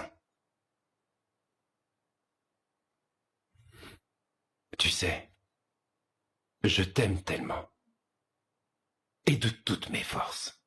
Tu sais, je t'aime tellement. Et de toutes mes forces.